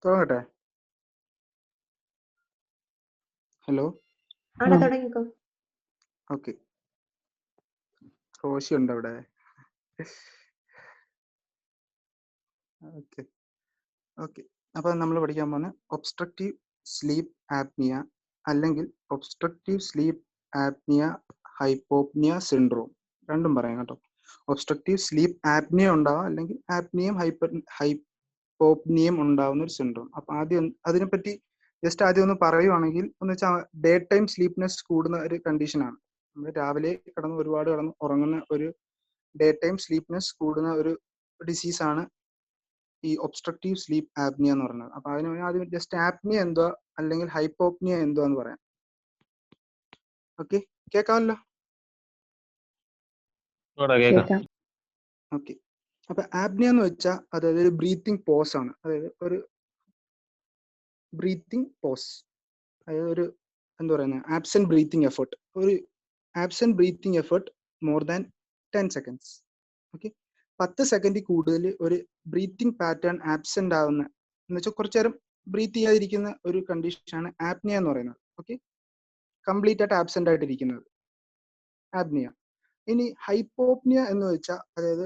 തുടങ്ങട്ടെ? ഹലോ, അവിടെ തുടങ്ങിക്കോ. ഓക്കെ. റോഷി ഉണ്ട് അവിടെ. ഓക്കെ ഓക്കെ അപ്പൊ നമ്മൾ പഠിക്കാൻ പോകുന്ന ഒബ്സ്ട്രക്റ്റീവ് സ്ലീപ്പ് ആപ്നിയ അല്ലെങ്കിൽ obstructive sleep apnoea hypopnoea syndrome, രണ്ടും പറയാം കേട്ടോ. ഒബ്സ്ട്രക്റ്റീവ് സ്ലീപ്പ് ആപ്നിയ ഉണ്ടാവാം, അല്ലെങ്കിൽ ആപ്നിയം ഹൈപ്പോപ്നിയം ഉണ്ടാവുന്ന ഒരു സിൻഡ്രോം. അപ്പൊ ആദ്യം അതിനെപ്പറ്റി ജസ്റ്റ് ആദ്യം ഒന്ന് പറയുവാണെങ്കിൽ, എന്ന് വെച്ചാൽ ഡേ ടൈം സ്ലീപ്നെസ് കൂടുന്ന ഒരു കണ്ടീഷനാണ്. നമ്മൾ രാവിലെ ഒരുപാട് കിടന്ന് ഉറങ്ങുന്ന ഒരു ഡേ ടൈം സ്ലീപ്നെസ് കൂടുന്ന ഒരു ഡിസീസാണ് ഈ ഒബ്സ്ട്രക്റ്റീവ് സ്ലീപ്പ് ആപ്നിയ എന്ന് പറയുന്നത്. അപ്പൊ അതിന് ആദ്യം ജസ്റ്റ് ആപ്നിയ എന്തുവാ അല്ലെങ്കിൽ ഹൈപ്പോപ്നിയ എന്തുവാ എന്ന് പറയാം. ഓക്കെ, കേൾക്കാമല്ലോ? ഓക്കെ. അപ്പൊ ആപ്നിയ എന്ന് വെച്ചാൽ അതായത് ഒരു ബ്രീത്തിങ് പോസ് ആണ്. അതായത് ഒരു ബ്രീത്തിങ് പോസ്, അതായത് ഒരു എന്താ പറയുന്നത്, ആബ്സെന്റ് ബ്രീത്തിങ് എഫേർട്ട്. ഒരു absent breathing effort more than 10 seconds. Okay, 10 സെക്കൻഡിൽ കൂടുതൽ ഒരു ബ്രീത്തിങ് പാറ്റേൺ ആബ്സെന്റ് ആവുന്ന, എന്ന് വെച്ചാൽ കുറച്ചു നേരം ബ്രീത്ത് ചെയ്യാതിരിക്കുന്ന ഒരു കണ്ടീഷനാണ് ആപ്നിയ എന്ന് പറയുന്നത്. ഓക്കെ, കംപ്ലീറ്റ് ആയിട്ട് ആബ്സെന്റ് ആയിട്ടിരിക്കുന്നത് ആപ്നിയ. ഇനി ഹൈപ്പോപ്നിയ എന്ന് വെച്ചാൽ അതായത്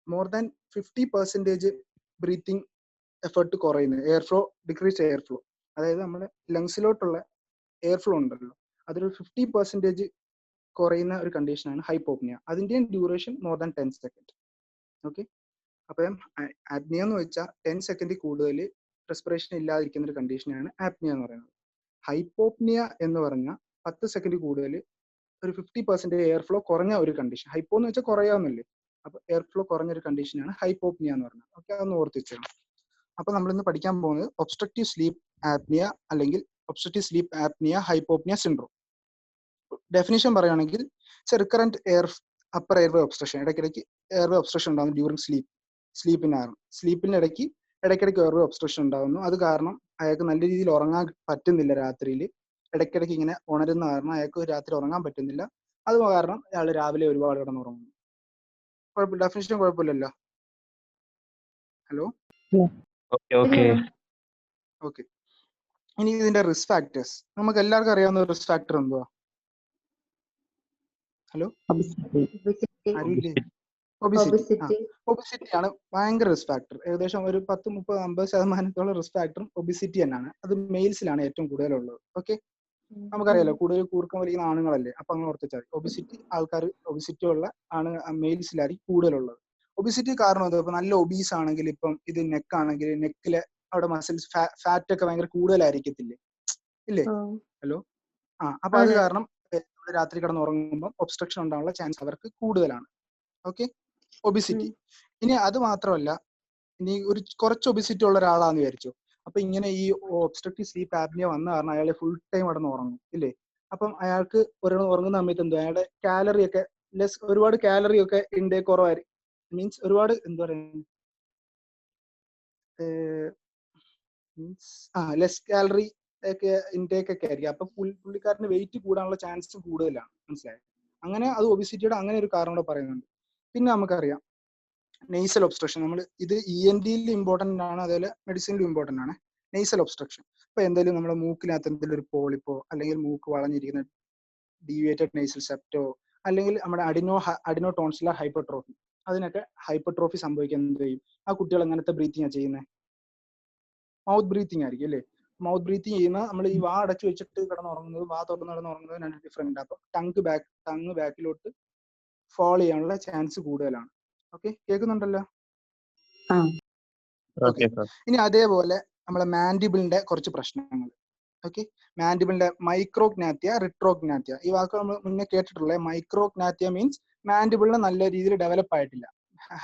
മോർ ദാൻ 50% ബ്രീത്തിങ് എഫേർട്ട് കുറയുന്നത്, air flow decrease air flow, അതായത് നമ്മുടെ ലങ്സിലോട്ടുള്ള എയർ ഫ്ലോ ഉണ്ടല്ലോ, അതൊരു 50% കുറയുന്ന ഒരു കണ്ടീഷനാണ് ഹൈപ്പോപ്നിയ. അതിൻ്റെയും duration more than 10 second. Okay, അപ്പം ആപ്നിയ എന്ന് വെച്ചാൽ 10 സെക്കൻഡിൽ കൂടുതൽ റെസ്പിറേഷൻ ഇല്ലാതിരിക്കുന്ന ഒരു കണ്ടീഷനാണ് ആപ്നിയ എന്ന് പറയുന്നത്. ഹൈപ്പോപ്നിയ എന്ന് പറഞ്ഞാൽ 10 സെക്കൻഡിൽ കൂടുതൽ ഒരു 50% എയർ ഫ്ലോ കുറഞ്ഞ ഒരു കണ്ടീഷൻ. ഹൈപ്പോ എന്ന് വെച്ചാൽ കുറയാവുന്നില്ലേ, അപ്പൊ എയർ ഫ്ലോ കുറഞ്ഞ ഒരു കണ്ടീഷനാണ് ഹൈപ്പോപ്നിയ എന്ന് പറയുന്നത്. ഓക്കെ, അതൊന്ന് ഓർത്തിച്ചാണ്. അപ്പൊ നമ്മളിന്ന് പഠിക്കാൻ പോകുന്നത് ഒബ്സ്ട്രക്റ്റീവ് സ്ലീപ്പ് ആപ്നിയ അല്ലെങ്കിൽ obstructive sleep apnoea hypopnoea syndrome. Definition പറയുകയാണെങ്കിൽ റിക്കറന്റ് അപ്പർ എയർവേ ഒബ്സ്ട്രക്ഷൻ, ഇടയ്ക്കിടയ്ക്ക് എയർവേ ഒബ്സ്ട്രക്ഷൻ ഉണ്ടാകുന്നു ഡ്യൂറിങ് സ്ലീപ്പിനിടയ്ക്ക് ഇടയ്ക്കിടയ്ക്ക് എയർവേ ഒബ്സ്ട്രക്ഷൻ ഉണ്ടാകുന്നു. അത് കാരണം അയാൾക്ക് നല്ല രീതിയിൽ ഉറങ്ങാൻ പറ്റുന്നില്ല. രാത്രിയിൽ ഇടയ്ക്കിടയ്ക്ക് ഇങ്ങനെ ഉണരുന്ന കാരണം അയാൾക്ക് രാത്രി ഉറങ്ങാൻ പറ്റുന്നില്ല. അത് കാരണം അയാൾ രാവിലെ ഒരുപാട് കിടന്നുറങ്ങുന്നു. കുഴപ്പമില്ല, ഡെഫിനിഷൻ കുഴപ്പമില്ലല്ലോ? Hello, okay. ഇനി ഇതിന്റെ റിസ്ക് ഫാക്ടേഴ്സ്, നമുക്ക് എല്ലാവർക്കും അറിയാവുന്ന റിസ്ക് ഫാക്ടർ എന്തുവാ? ഹലോ, ഒബിസിറ്റി ആണ് ഭയങ്കര റിസ്ക് ഫാക്ടർ. ഏകദേശം ഒരു 10-30-50% റിസ്ക് ഫാക്ടറും ഒബിസിറ്റി തന്നെയാണ്. അത് മെയിൽസിലാണ് ഏറ്റവും കൂടുതലുള്ളത്. ഓക്കെ, നമുക്കറിയാലോ, കൂടുതൽ കൂർക്കം വലിക്കുന്ന ആണുങ്ങളല്ലേ, അപ്പൊ അങ്ങനെ ഓർത്തിച്ചാൽ ഒബിസിറ്റി ആൾക്കാർ, ഒബിസിറ്റി ഉള്ള മെയിൽസിലായിരിക്കും കൂടുതലുള്ളത്. ഒബിസിറ്റി കാരണം എന്താ? ഇപ്പൊ നല്ല ഒബീസ് ആണെങ്കിൽ, ഇപ്പം ഇത് നെക്ക് ആണെങ്കിൽ നെക്കിലെ അവിടെ മസിൽസ് ഫാറ്റ് ഒക്കെ ഭയങ്കര കൂടുതലായിരിക്കത്തില്ലേ, ഇല്ലേ? ഹലോ, അപ്പൊ അത് കാരണം രാത്രി കിടന്ന് ഉറങ്ങുമ്പോൾ ഒബ്സ്ട്രക്ഷൻ ഉണ്ടാകാനുള്ള ചാൻസ് അവർക്ക് കൂടുതലാണ്. Okay, obesity. ഇനി അത് മാത്രമല്ല, ഇനി ഒരു കുറച്ച് ഒബിസിറ്റി ഉള്ള ഒരാളാന്ന് വിചാരിച്ചു, അപ്പൊ ഇങ്ങനെ ഈ ഒബ്സ്ട്രക്റ്റീവ് സ്ലീപ്പ് ആപ്നിയ വന്ന കാരണം അയാൾ ഫുൾ ടൈം കിടന്ന് ഉറങ്ങും, ഇല്ലേ? അപ്പം അയാൾക്ക് ഉറങ്ങുന്ന സമയത്ത് എന്തോ അയാളുടെ കാലറി ഒക്കെ ഒരുപാട് കാലറി ഒക്കെ ഇൻടേക്ക് കുറവായിരിക്കും. മീൻസ് ഒരുപാട് എന്താ പറയുക, ലെസ് കാലറി ഒക്കെ ഇൻടേക്ക് ഒക്കെ ആയിരിക്കും. അപ്പൊ പുള്ളിക്കാരന് വെയിറ്റ് കൂടാനുള്ള ചാൻസ് കൂടുതലാണ്. മനസ്സിലായത്? അങ്ങനെ അത് ഒബിസിറ്റിയുടെ അങ്ങനെ ഒരു കാരണം കൂടെ പറയുന്നുണ്ട്. പിന്നെ നമുക്കറിയാം നെയ്സൽ ഒബ്സ്ട്രക്ഷൻ. നമ്മൾ ഇത് ENT ഇമ്പോർട്ടൻ്റ് ആണ്, അതുപോലെ മെഡിസിനിലും ഇമ്പോർട്ടൻ്റ് ആണ്. നെയ്സൽ ഒബ്സ്ട്രക്ഷൻ ഇപ്പൊ എന്തെങ്കിലും നമ്മുടെ മൂക്കിനകത്ത് എന്തെങ്കിലും ഒരു പോളിപ്പോ, അല്ലെങ്കിൽ മൂക്ക് വളഞ്ഞിരിക്കുന്ന ഡീവിയേറ്റഡ് നെയ്സൽ സെപ്റ്റോ, അല്ലെങ്കിൽ നമ്മുടെ അഡിനോ ടോൺസിലർ ഹൈപ്പർട്രോഫി, അതിനൊക്കെ ഹൈപ്പർട്രോഫി സംഭവിക്കുന്നത് ആ കുട്ടികൾ എങ്ങനത്തെ ബ്രീത്തിങ് ചെയ്യുന്നത്? മൗത്ത് ബ്രീത്തിങ് ആയിരിക്കും, അല്ലേ? മൗത്ത് ബ്രീത്തിങ് ചെയ്യുന്ന നമ്മൾ ഈ വാ അടച്ചു വെച്ചിട്ട് കിടന്നുറങ്ങുന്നത്, വാ തുറന്ന് കിടന്നുറങ്ങുന്നത് രണ്ട് ഡിഫറെന്റ്. അപ്പം ടങ് ബാക്കിലോട്ട് ഫോൾ ചെയ്യാനുള്ള ചാൻസ് കൂടുതലാണ്. ഓക്കെ, കേൾക്കുന്നുണ്ടല്ലോ? ഓക്കെ. ഇനി അതേപോലെ നമ്മളെ മാൻഡിബിളിന്റെ കുറച്ച് പ്രശ്നങ്ങൾ. ഓക്കെ, മാൻഡിബിളിന്റെ മൈക്രോഗ്നാത്തിയ, റിട്രോഗ്നാത്തിയ, ഈ വാക്ക് നമ്മൾ മുന്നേ കേട്ടിട്ടുള്ളത്. മൈക്രോഗ്നാത്തിയ മീൻസ് മാൻഡിബിളിന് നല്ല രീതിയിൽ ഡെവലപ്പ് ആയിട്ടില്ല,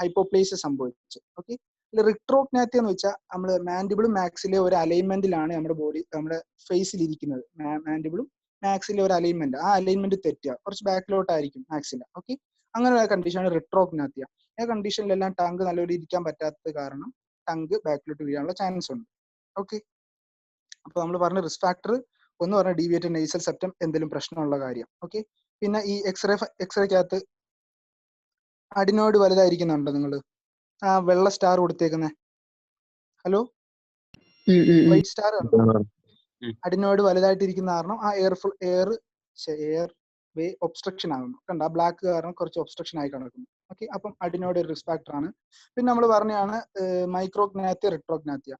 ഹൈപ്പോപ്ലേസിയ സംഭവിച്ചു. ഓക്കെ, റിട്രോഗ്നാത്തിയ എന്ന് വെച്ചാൽ നമ്മൾ മാൻഡിബിളും മാക്സിലെ ഒരു അലൈൻമെന്റിലാണ് നമ്മുടെ ഫേസിൽ ഇരിക്കുന്നത്. മാൻഡിബിളും മാക്സിലെ ഒരു അലൈൻമെന്റ്, ആ അലൈൻമെന്റ് തെറ്റുക, കുറച്ച് ബാക്കിലോട്ടായിരിക്കും മാക്സില. ഓക്കെ, അങ്ങനെ ഒരു കണ്ടീഷനാണ് റിട്രോഗ്നാത്തിയ. ആ കണ്ടീഷനിലെല്ലാം ടങ്ക് നല്ലൊരു ഇരിക്കാൻ പറ്റാത്തത് കാരണം ടങ്ക് ബാക്കിലോട്ട് വീഴാനുള്ള ചാൻസ് ഉണ്ട്. ഓക്കെ, അപ്പൊ നമ്മൾ പറഞ്ഞ റിസ്ക് ഫാക്ടർ ഒന്ന് പറഞ്ഞ ഡീവിയേറ്റഡ് നെയ്സൽ സെപ്റ്റം എന്തെങ്കിലും പ്രശ്നമുള്ള കാര്യം. ഓക്കെ, പിന്നെ ഈ എക്സ്റേക്കകത്ത് അഡിനോയിഡ് വലുതായിരിക്കുന്നുണ്ടോ നിങ്ങൾ? വെള്ള സ്റ്റാർ കൊടുത്തേക്കുന്നത്? ഹലോ, വൈറ്റ് സ്റ്റാർ കണ്ടോ? അഡിനോയിഡ് വലുതായിട്ടിരിക്കുന്ന കാരണം ആ എയർ വേ ഒബ്സ്ട്രക്ഷൻ ആകുന്നു. കണ്ട ആ ബ്ലാക്ക് കാരണം കുറച്ച് ഒബ്സ്ട്രക്ഷൻ ആയി കിടക്കുന്നു. ഓക്കെ, അപ്പം അഡിനോയിഡ് ഒരു റിസ്ക് ഫാക്ടർ ആണ്. പിന്നെ നമ്മൾ പറഞ്ഞാണ് മൈക്രോഗ്നാത്തിയ റിട്രോഗ്നാത്തിയ.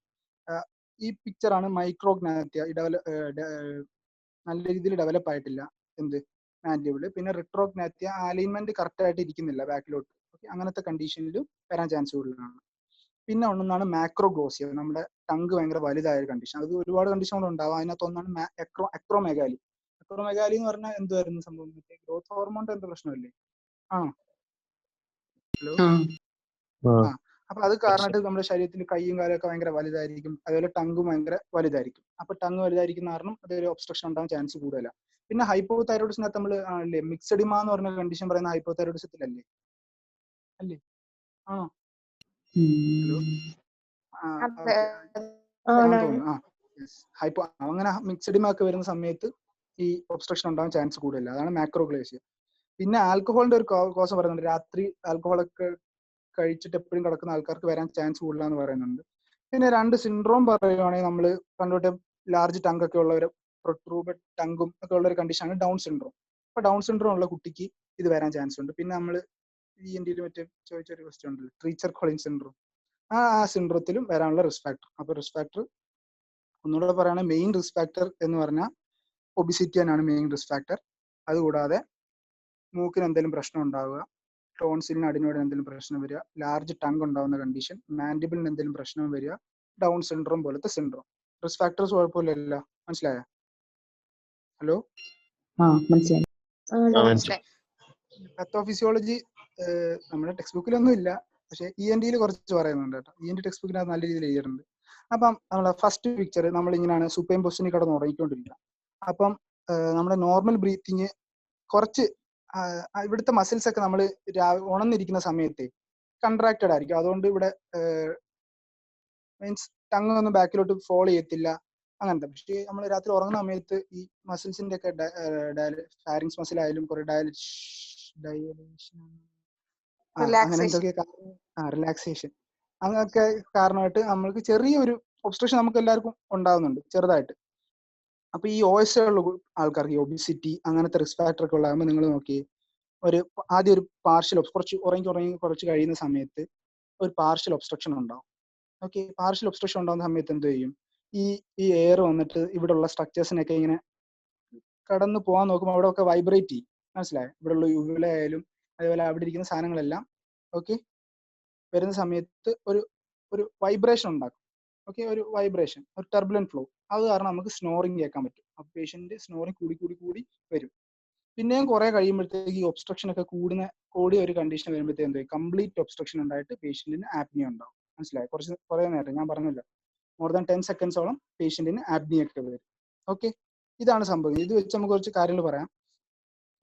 ഈ പിക്ചറാണ് മൈക്രോഗ്നാത്തിയ. നല്ല രീതിയിൽ ഡെവലപ്പ് ആയിട്ടില്ല എന്ത് മാൻഡിബിള്. പിന്നെ റിട്രോഗ്നാത്തിയ അലൈൻമെന്റ് കറക്റ്റ് ആയിട്ട് ഇരിക്കുന്നില്ല ബാക്കിലോട്ട്. ഓക്കെ, അങ്ങനത്തെ കണ്ടീഷനിലും വരാൻ ചാൻസ് കൂടുതലാണ്. പിന്നെ ഒന്നാണ് മാക്രോഗ്ലോസിയ, നമ്മുടെ ടങ്ക് ഭയങ്കര വലുതായ ഒരു കണ്ടീഷൻ. അത് ഒരുപാട് കണ്ടീഷനുകൾ ഉണ്ടാവും. അതിനകത്ത് ഒന്നാണ് അക്രോമെഗാലി. അക്രോമെഗാലി എന്ന് പറഞ്ഞാൽ എന്തുവായിരുന്നു സംഭവം? ഗ്രോത്ത് ഹോർമോണിന്റെ എന്ത് പ്രശ്നമല്ലേ? ആണോ? ഹലോ. അപ്പൊ അത് കാരണമായിട്ട് നമ്മുടെ ശരീരത്തിൽ കൈയും കാലൊക്കെ ഭയങ്കര വലുതായിരിക്കും. അതുപോലെ ടങ്കും ഭയങ്കര വലുതായിരിക്കും. അപ്പൊ ടങ് വലുതായിരിക്കുന്ന കാരണം അതൊരു ഒബ്സ്ട്രക്ഷൻ ഉണ്ടാകാൻ ചാൻസ് കൂടുതലാണ്. പിന്നെ ഹൈപ്പോതൈറോയിഡിസിനകത്ത് നമ്മൾ അല്ലേ മിക്സഡിമ എന്ന് പറഞ്ഞ കണ്ടീഷൻ പറയുന്ന ഹൈപ്പോതൈറോയിഡിസത്തിലല്ലേ? അല്ലേ? ആണോ? ഹലോ. അങ്ങനെ മിക്സഡിമ ഒക്കെ വരുന്ന സമയത്ത് ഈ ഒബ്സ്ട്രക്ഷൻ ഉണ്ടാകാൻ ചാൻസ് കൂടുതല. അതാണ് മാക്രോഗ്ലേസിയ. പിന്നെ ആൽക്കഹോളിന്റെ ഒരു കോസ് പറയുന്നുണ്ട്. രാത്രി ആൽക്കഹോളൊക്കെ കഴിച്ചിട്ട് എപ്പോഴും കിടക്കുന്ന ആൾക്കാർക്ക് വരാൻ ചാൻസ് കൂടുതലാന്ന് പറയുന്നുണ്ട്. പിന്നെ 2 സിൻഡ്രോം പറയുവാണെങ്കിൽ നമ്മൾ പണ്ടോട്ടെ ലാർജ് ടങ്ക് ഒക്കെ ഉള്ളവർ, പ്രൊട്രൂബഡ് ടങ്കും ഒക്കെ ഉള്ള ഒരു കണ്ടീഷനാണ് ഡൗൺ സിൻഡ്രോം. അപ്പൊ ഡൗൺ സിൻഡ്രോം ഉള്ള കുട്ടിക്ക് ഇത് വരാൻ ചാൻസ് ഉണ്ട്. പിന്നെ നമ്മൾ ENT മറ്റേ ചോദിച്ചൊരു ക്വസ്റ്റ്യൻ ഉണ്ടല്ലോ, ട്രീച്ചർ കോളിൻ സിൻഡ്രോം, ആ സിൻഡ്രോത്തിലും വരാനുള്ള റിസ്ക് ഫാക്ടർ. അപ്പൊ റിസ്ക് ഫാക്ടർ ഒന്നുകൂടെ പറയുകയാണെങ്കിൽ മെയിൻ റിസ്ക് ഫാക്ടർ എന്ന് പറഞ്ഞാൽ ഒബിസിറ്റി തന്നെയാണ് മെയിൻ റിസ്ക് ഫാക്ടർ. അതുകൂടാതെ മൂക്കിന് എന്തെങ്കിലും പ്രശ്നം ഉണ്ടാവുക, ടോൺസിലിന് അഡിനോയിഡിന് എന്തെങ്കിലും പ്രശ്നം വരിക, ലാർജ് ടങ് ഉണ്ടാവുന്ന കണ്ടീഷൻ, മാൻഡിബിളിന് എന്തെങ്കിലും പ്രശ്നം വരിക, ഡൗൺ സിൻഡ്രോം പോലത്തെ സിൻഡ്രോം. റിസ്ക് ഫാക്ടേഴ്സ് കുഴപ്പമില്ലല്ലോ, മനസ്സിലായോ? ഹലോ. പത്തോഫിസിയോളജി നമ്മുടെ ടെക്സ്റ്റ് ബുക്കിലൊന്നും ഇല്ല, പക്ഷെ ENTയിൽ കുറച്ച് പറയുന്നുണ്ട് കേട്ടോ. ENT ടെക്സ്റ്റ് ബുക്കിനകത്ത് നല്ല രീതിയിൽ എഴുതിയിട്ടുണ്ട്. അപ്പം നമ്മളെ ഫസ്റ്റ് പിക്ചർ നമ്മളിങ്ങനെയാണ് സുപ്പൈം പൊസിഷനിൽ കിടന്ന് ഉറങ്ങിക്കൊണ്ടിരിക്കുക. അപ്പം നമ്മുടെ നോർമൽ ബ്രീത്തിങ് കുറച്ച് ഇവിടുത്തെ മസിൽസ് ഒക്കെ നമ്മൾ ഉണർന്നിരിക്കുന്ന സമയത്ത് കൺട്രാക്റ്റഡ് ആയിരിക്കും. അതുകൊണ്ട് ഇവിടെ മീൻസ് ടങ് ഒന്നും ബാക്കിലോട്ട് ഫോളോ ചെയ്യത്തില്ല അങ്ങനത്തെ. പക്ഷേ നമ്മൾ രാത്രി ഉറങ്ങുന്ന സമയത്ത് ഈ മസിൽസിന്റെ ഒക്കെ ഫാരിങ്സ് മസിൽ ആയാലും കുറെ അങ്ങനെ എന്തൊക്കെ റിലാക്സേഷൻ അങ്ങനെയൊക്കെ കാരണമായിട്ട് നമ്മൾക്ക് ചെറിയൊരു ഒബ്സ്ട്രക്ഷൻ നമുക്ക് എല്ലാവർക്കും ഉണ്ടാകുന്നുണ്ട് ചെറുതായിട്ട്. അപ്പൊ ഈ OS ഉള്ള ആൾക്കാർക്ക്, ഈ ഒബിസിറ്റി അങ്ങനത്തെ റിസ്ക് ഫാക്ടർ ഒക്കെ ഉള്ളതാകുമ്പോൾ നിങ്ങൾ നോക്കി ആദ്യം ഒരു പാർഷ്യൽ കുറച്ച് കഴിയുന്ന സമയത്ത് ഒരു പാർഷ്യൽ ഒബ്സ്ട്രക്ഷൻ ഉണ്ടാവും. ഓക്കെ, പാർഷ്യൽ ഒബ്സ്ട്രക്ഷൻ ഉണ്ടാകുന്ന സമയത്ത് എന്ത് ചെയ്യും? ഈ എയർ വന്നിട്ട് ഇവിടെ ഉള്ള സ്ട്രക്ചേഴ്സിനൊക്കെ ഇങ്ങനെ കടന്നു പോകാൻ നോക്കുമ്പോൾ അവിടെ ഒക്കെ വൈബ്രേറ്റ് ചെയ്യും. മനസ്സിലായോ? ഇവിടെ ഉള്ള യുവില ആയാലും അതേപോലെ അവിടെ ഇരിക്കുന്ന സാധനങ്ങളെല്ലാം ഓക്കെ വരുന്ന സമയത്ത് ഒരു വൈബ്രേഷൻ ഉണ്ടാക്കും. ഓക്കെ, ഒരു വൈബ്രേഷൻ, ഒരു ടർബുലന്റ് ഫ്ലോ. അത് കാരണം നമുക്ക് സ്നോറിങ് കേൾക്കാൻ പറ്റും. അപ്പൊ പേഷ്യന്റ് സ്നോറിങ് കൂടി വരും. പിന്നെയും കുറെ കഴിയുമ്പോഴത്തേക്ക് ഈ ഒബ്സ്ട്രക്ഷൻ ഒക്കെ കൂടിയ ഒരു കണ്ടീഷൻ വരുമ്പോഴത്തേക്ക് എന്ത് ചെയ്യും? കംപ്ലീറ്റ് ഒബ്സ്ട്രക്ഷൻ ഉണ്ടായിട്ട് പേഷ്യന്റിന് ആപ്നിയ ഉണ്ടാവും. മനസ്സിലായി? കുറെ നേരം ഞാൻ പറഞ്ഞല്ലോ, മോർ ദാൻ 10 സെക്കൻഡ്സോളം പേഷ്യന്റിന് ആപ്നിയ ഒക്കെ വരും. ഓക്കെ, ഇതാണ് സംഭവം. ഇത് വെച്ച് നമുക്ക് കുറച്ച് കാര്യങ്ങൾ പറയാം.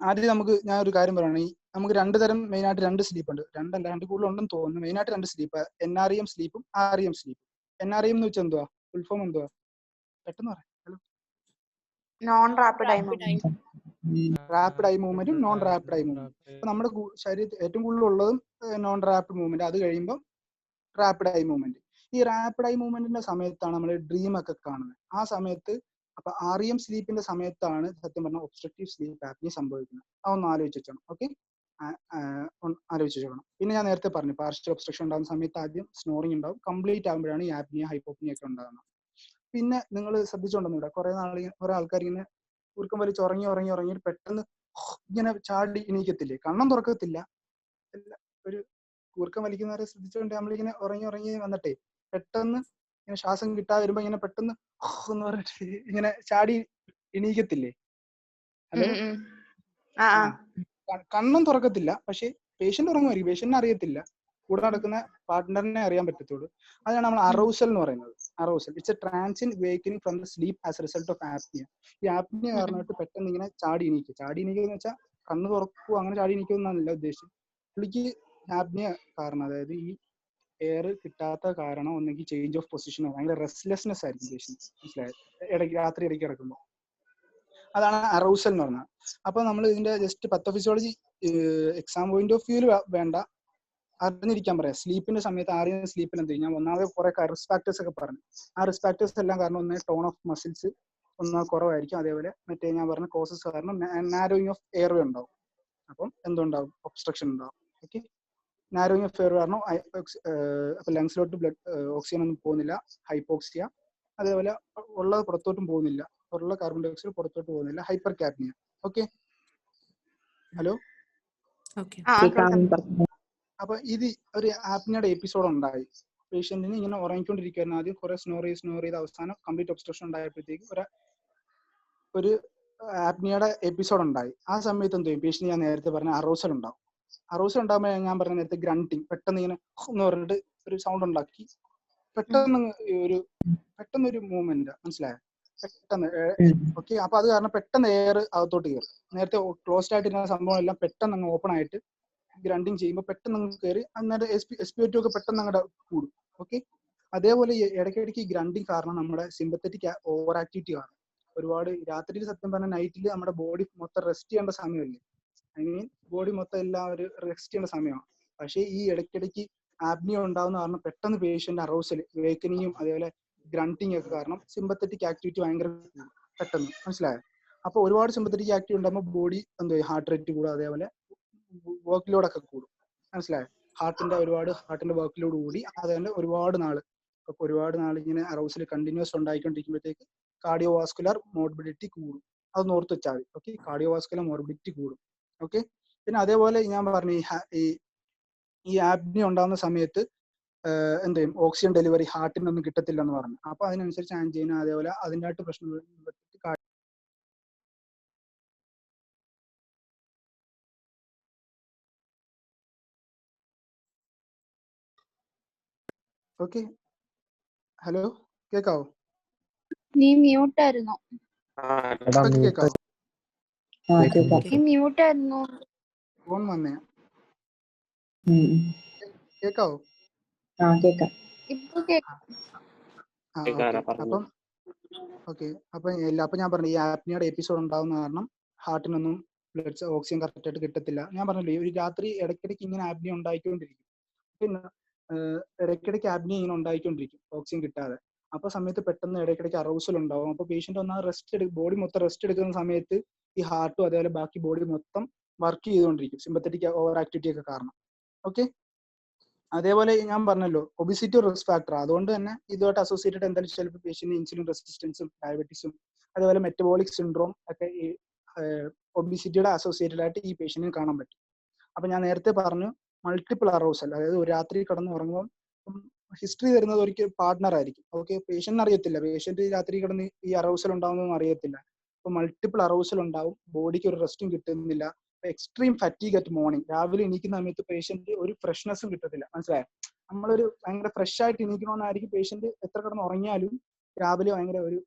ആദ്യം ഞാൻ ഒരു കാര്യം പറയുകയാണെങ്കിൽ നമുക്ക് 2 തരം മെയിനായിട്ട് 2 സ്ലീപ്പ് ഉണ്ട്. 2 അല്ല 2 കൂടുതൽ ഉണ്ടെന്ന് തോന്നുന്നു. മെയിനായിട്ട് 2 സ്ലീപ്പ്, NREM സ്ലീപ്പും REM സ്ലീപ്പും. NREM എന്ന് വെച്ചാൽ എന്തുവാ? ഫുൾ ഫോം എന്തുവാ? പെട്ടെന്ന് പറയാം. Non rapid eye movement. Rapid eye മൂവ്മെന്റും നോൺ റാപ്പിഡ് ഐ മൂവ്മെന്റ്. അപ്പൊ നമ്മുടെ ശരീരത്തിൽ ഏറ്റവും കൂടുതൽ ഉള്ളതും നോൺ റാപ്പിഡ് മൂവ്മെന്റ്. അത് കഴിയുമ്പോൾ റാപ്പിഡ് ഐ മൂവ്മെന്റ്. ഈ റാപ്പിഡ് ഐ മൂവ്മെന്റിന്റെ സമയത്താണ് നമ്മൾ ഡ്രീം ഒക്കെ കാണുന്നത്. ആ സമയത്ത് അപ്പൊ REM സ്ലീപ്പിന്റെ സമയത്താണ് സത്യം പറഞ്ഞാൽ ഒബ്സ്ട്രക്റ്റീവ് സ്ലീപ്പ് ആപ്നിയ സംഭവിക്കുന്നത്. അതൊന്ന് ആലോചിച്ച് വെച്ചോണം. ഓക്കെ, ആലോചിച്ച് വെച്ചോണം. പിന്നെ ഞാൻ നേരത്തെ പറഞ്ഞു പാർഷ്യൽ ഒബ്സ്ട്രക്ഷൻ ഉണ്ടാകുന്ന സമയത്ത് ആദ്യം സ്നോറിങ് ഉണ്ടാവും. കംപ്ലീറ്റ് ആകുമ്പോഴാണ് ഈ ആപ്നിയ ഹൈപ്പോപ്നിയ ഒക്കെ ഉണ്ടാകുന്നത്. പിന്നെ നിങ്ങൾ ശ്രദ്ധിച്ചോണ്ടെന്നില്ല, കുറെ ആൾക്കാർ ഇങ്ങനെ ഉറക്കം വലിച്ച് ഉറങ്ങി പെട്ടെന്ന് ഇങ്ങനെ ചാടി എണീക്കത്തില്ലേ? കണ്ണം തുറക്കത്തില്ല. ഒരു കൂർക്കം വലിക്കുന്നവരെ ശ്രദ്ധിച്ചുകൊണ്ട് നമ്മളിങ്ങനെ ഉറങ്ങി വന്നിട്ടേ പെട്ടെന്ന് ഇങ്ങനെ ശ്വാസം കിട്ടാതെ വരുമ്പോ ഇങ്ങനെ പെട്ടെന്ന് എന്ന് പറഞ്ഞിട്ട് ഇങ്ങനെ ചാടി എണീക്കത്തില്ലേ? ഹലോ. കണ്ണും തുറക്കത്തില്ല, പക്ഷെ പേഷ്യന്റ് ഉറങ്ങുമായിരിക്കും. പേഷ്യന്റിനെ അറിയത്തില്ല, കൂടെ നടക്കുന്ന പാർട്ട്ണറിനെ അറിയാൻ പറ്റത്തുള്ളൂ. അതാണ് നമ്മൾ അറൗസൽ എന്ന് പറയുന്നത്. Arousal it's a transient wakening from the sleep as a result of apnoea. ഈ ആപ്നിയ കാരണമായിട്ട് പെട്ടെന്ന് ഇങ്ങനെ ചാടി എണീക്കുക എന്ന് വെച്ചാൽ കണ്ണ് തുറക്കുക, അങ്ങനെ ചാടി എണീക്കുമെന്നല്ല ഉദ്ദേശം. പുള്ളിക്ക് ആപ്നിയ കാരണം, അതായത് ഈ എയർ കിട്ടാത്ത കാരണം ഒന്നെങ്കിൽ ചേഞ്ച് ഓഫ് പൊസിഷനോ ഭയങ്കര റെസ്റ്റ്ലെസ്നെസ് ആയിരിക്കും പേഷ്യന്റ്. മനസ്സിലായത്? രാത്രി ഇടയ്ക്ക് കിടക്കുമ്പോൾ അതാണ് അറൗസൽ എന്ന് പറഞ്ഞത്. അപ്പൊ നമ്മൾ ഇതിന്റെ ജസ്റ്റ് പത്തോഫിസിയോളജി എക്സാം പോയിന്റ് ഓഫ് വ്യൂവിൽ വേണ്ട, അറിഞ്ഞിരിക്കാൻ പറയാം. സ്ലീപ്പിന്റെ സമയത്ത് ആരെയും സ്ലീപ്പിൽ എന്ത് ചെയ്യും, ഞാൻ ഒന്നാമത് കുറെ റിസ്ക് ഫാക്ടേഴ്സ് ഒക്കെ പറഞ്ഞു. ആ റിസ്ക് ഫാക്ടേഴ്സ് എല്ലാം കാരണം ഒന്ന് ടോൺ ഓഫ് മസിൽസ് ഒന്ന് കുറവായിരിക്കും. അതേപോലെ മറ്റേ ഞാൻ പറഞ്ഞ കോസസ് കാരണം നാരോയിങ് ഓഫ് എയർവേ ഉണ്ടാവും. അപ്പം എന്തുണ്ടാവും, ഒബ്സ്ട്രക്ഷൻ ഉണ്ടാവും. ഓക്കെ, നാരോയിങ് ഓഫ് എയർവേ കാരണം അപ്പൊ ലങ്സിലോട്ട് ബ്ലഡ് ഓക്സിജൻ ഒന്നും പോകുന്നില്ല, ഹൈപ്പോക്സിയ. അതേപോലെ ഉള്ളത് പുറത്തോട്ടും പോകുന്നില്ല, ഉള്ള കാർബൺ ഡൈ ഓക്സൈഡ് പുറത്തോട്ട് പോകുന്നില്ല, ഹൈപ്പർ കാപ്നിയ. Okay, hello. അപ്പൊ ഇത് ഒരു ആപ്നിയുടെ എപ്പിസോഡ് ഉണ്ടായി. പേഷ്യന്റിന് ഇങ്ങനെ ഉറങ്ങിക്കൊണ്ടിരിക്കുകയായിരുന്നു. ആദ്യം കുറെ സ്നോർ ചെയ്ത് അവസാനം കംപ്ലീറ്റ് ഒബ്സ്ട്രക്ഷൻ ഉണ്ടായപ്പോഴത്തേക്ക് ഒരു ആപ്നിയുടെ എപ്പിസോഡ് ഉണ്ടായി. ആ സമയത്ത് എന്ത് ചെയ്യും, പേഷ്യന്റ് ഞാൻ നേരത്തെ പറഞ്ഞ അറോസൽ ഉണ്ടാവും. അറോസൽ ഉണ്ടാകുമ്പോൾ ഞാൻ പറഞ്ഞ നേരത്തെ ഗ്രണ്ടിങ്, പെട്ടെന്ന് ഇങ്ങനെ എന്ന് പറഞ്ഞിട്ട് ഒരു സൗണ്ട് ഉണ്ടാക്കി പെട്ടെന്നൊരു മൂവ്മെന്റ്, മനസ്സിലായോ, പെട്ടെന്ന്. ഓക്കെ, അപ്പൊ അത് കാരണം പെട്ടെന്ന് എയർ അകത്തോട്ട് കയറും. നേരത്തെ ക്ലോസ്ഡ് ആയിട്ടിരുന്ന സംഭവം എല്ലാം പെട്ടെന്ന് അങ്ങ് ഓപ്പൺ ആയിട്ട് ഗ്രണ്ടിങ് ചെയ്യുമ്പോൾ പെട്ടെന്ന് അങ്ങ് കയറി, അന്നേരം SpO2 ഒക്കെ പെട്ടെന്ന് അങ്ങോട്ട് കൂടും. ഓക്കെ, അതേപോലെ ഇടയ്ക്കിടയ്ക്ക് ഈ ഗ്രണ്ടിങ് കാരണം നമ്മുടെ സിമ്പത്തറ്റിക് ഓവർ ആക്ടിവിറ്റി കാണും. ഒരുപാട് രാത്രിയിൽ സത്യം പറഞ്ഞ നൈറ്റിൽ നമ്മുടെ ബോഡി മൊത്തം റെസ്റ്റ് ചെയ്യേണ്ട സമയമല്ലേ, ഐ മീൻ ബോഡി മൊത്തം എല്ലാം ഒരു റെസ്റ്റ് ചെയ്യേണ്ട സമയമാണ്. പക്ഷേ ഈ ഇടയ്ക്കിടയ്ക്ക് ആപ്നിയ ഉണ്ടാവുന്ന കാരണം പെട്ടെന്ന് പേഷ്യന്റ് അറോസൽ, വേക്കനിങ്ങും അതേപോലെ ഗ്രണ്ടിങ് ഒക്കെ കാരണം സിമ്പത്തറ്റിക് ആക്ടിവിറ്റി ഭയങ്കര പെട്ടെന്ന്, മനസ്സിലായോ. അപ്പൊ ഒരുപാട് സിമ്പത്തറ്റിക് ആക്ടിവിറ്റി ഉണ്ടാകുമ്പോൾ ബോഡി എന്തോ ഹാർട്ട് റേറ്റ് കൂടും, അതേപോലെ വർക്ക് ലോഡ് ഒക്കെ കൂടും, മനസ്സിലായോ. ഹാർട്ടിന്റെ വർക്ക് ലോഡ് കൂടി അതേപോലെ ഒരുപാട് നാൾ ഇങ്ങനെ അറൗസിൽ കണ്ടിന്യൂസ് ഉണ്ടായിക്കൊണ്ടിരിക്കുമ്പോഴത്തേക്ക് കാർഡിയോവാസ്കുലർ മോർബിഡിറ്റി കൂടും. അത് ഓർത്ത് വെച്ചാൽ മതി. ഓക്കെ, കാർഡിയോവാസ്കുലർ മോർബിഡിറ്റി കൂടും. ഓക്കെ, പിന്നെ അതേപോലെ ഞാൻ പറഞ്ഞു ഈ ആപ്നി ഉണ്ടാകുന്ന സമയത്ത് എന്ത് ചെയ്യും, ഓക്സിജൻ ഡെലിവറി ഹാർട്ടിനൊന്നും കിട്ടത്തില്ല എന്ന് പറഞ്ഞു. അപ്പൊ അതിനനുസരിച്ച് ആൻജീന അതേപോലെ അതിൻ്റെതായിട്ട് പ്രശ്നങ്ങൾ. ഓക്കെ, ഹലോ, കേക്കാവോ? നീ മ്യൂട്ട് ആയിരുന്നു. കേക്കാവോ? നീ മ്യൂട്ട് ആയിരുന്നു. ഫോൺ വന്നേ, കേക്കാവോ? ഇപ്പൊ കേക്കാം. അപ്പം ഓക്കെ, അപ്പൊ ഞാൻ പറഞ്ഞു ഈ ആപ്നിയുടെ എപ്പിസോഡ് ഉണ്ടാവുന്ന കാരണം ഹാർട്ടിനൊന്നും ബ്ലഡ് ഓക്സിജൻ കറക്റ്റ് ആയിട്ട് കിട്ടത്തില്ല. ഞാൻ പറഞ്ഞില്ലേ, ഒരു രാത്രി ഇടയ്ക്കിടയ്ക്ക് ഇങ്ങനെ ആപ്നി ഉണ്ടായിക്കൊണ്ടിരിക്കും. പിന്നെ ഇടയ്ക്കിടയ്ക്ക് ആപ്നി ഇങ്ങനെ ഉണ്ടായിക്കൊണ്ടിരിക്കും ഓക്സിജൻ കിട്ടാതെ. അപ്പൊ സമയത്ത് പെട്ടെന്ന് ഇടയ്ക്കിടയ്ക്ക് അറൗസൽ ഉണ്ടാവും. അപ്പൊ പേഷ്യന്റ് ഒന്നാ ബോഡി മൊത്തം റെസ്റ്റ് എടുക്കുന്ന സമയത്ത് ഈ ഹാർട്ടും അതേപോലെ ബാക്കി ബോഡി മൊത്തം വർക്ക് ചെയ്തുകൊണ്ടിരിക്കും, സിമ്പത്തറ്റിക് ഓവർ ആക്ടിവിറ്റി ഒക്കെ കാരണം. ഓക്കെ, അതേപോലെ ഞാൻ പറഞ്ഞല്ലോ ഒബിസിറ്റി റിസ്ക് ഫാക്ടർ. അതുകൊണ്ട് തന്നെ ഇതുമായിട്ട് അസോസിയേറ്റഡ് എന്തായാലും ചിലപ്പോൾ പേഷ്യന്റ് ഇൻസുലിൻ റെസിസ്റ്റൻസും ഡയബറ്റീസും അതേപോലെ മെറ്റബോളിക് സിൻഡ്രോം ഒക്കെ ഈ ഒബിസിറ്റിയുടെ അസോസിയേറ്റഡ് ആയിട്ട് ഈ പേഷ്യന്റിന് കാണാൻ പറ്റും. അപ്പൊ ഞാൻ നേരത്തെ പറഞ്ഞു മൾട്ടിപ്പിൾ അറൗസൽ, അതായത് ഒരു രാത്രി കിടന്ന് ഉറങ്ങുമ്പോൾ ഹിസ്റ്ററി തരുന്നത് ഒരിക്കൽ പാർട്ട്ണർ ആയിരിക്കും. ഓക്കെ, പേഷ്യന്റ് അറിയത്തില്ല, പേഷ്യന്റ് രാത്രി കിടന്ന് ഈ അറൗസൽ ഉണ്ടാവുന്നതൊന്നും അറിയത്തില്ല. അപ്പൊ മൾട്ടിപ്പിൾ അറൗസൽ ഉണ്ടാവും, ബോഡിക്ക് ഒരു റെസ്റ്റും കിട്ടുന്നില്ല, എക്സ്ട്രീം ഫറ്റീഗ് അറ്റ് മോർണിംഗ്. രാവിലെ എണീക്കുന്ന സമയത്ത് പേഷ്യന്റ് ഒരു ഫ്രഷ്നെസ്സും കിട്ടത്തില്ല, മനസ്സിലായോ. നമ്മളൊരു ഭയങ്കര ഫ്രഷ് ആയിട്ട് എണീക്കണമെന്നായിരിക്കും പേഷ്യന്റ് എത്ര കിടന്ന് ഉറങ്ങിയാലും രാവിലെ ഭയങ്കര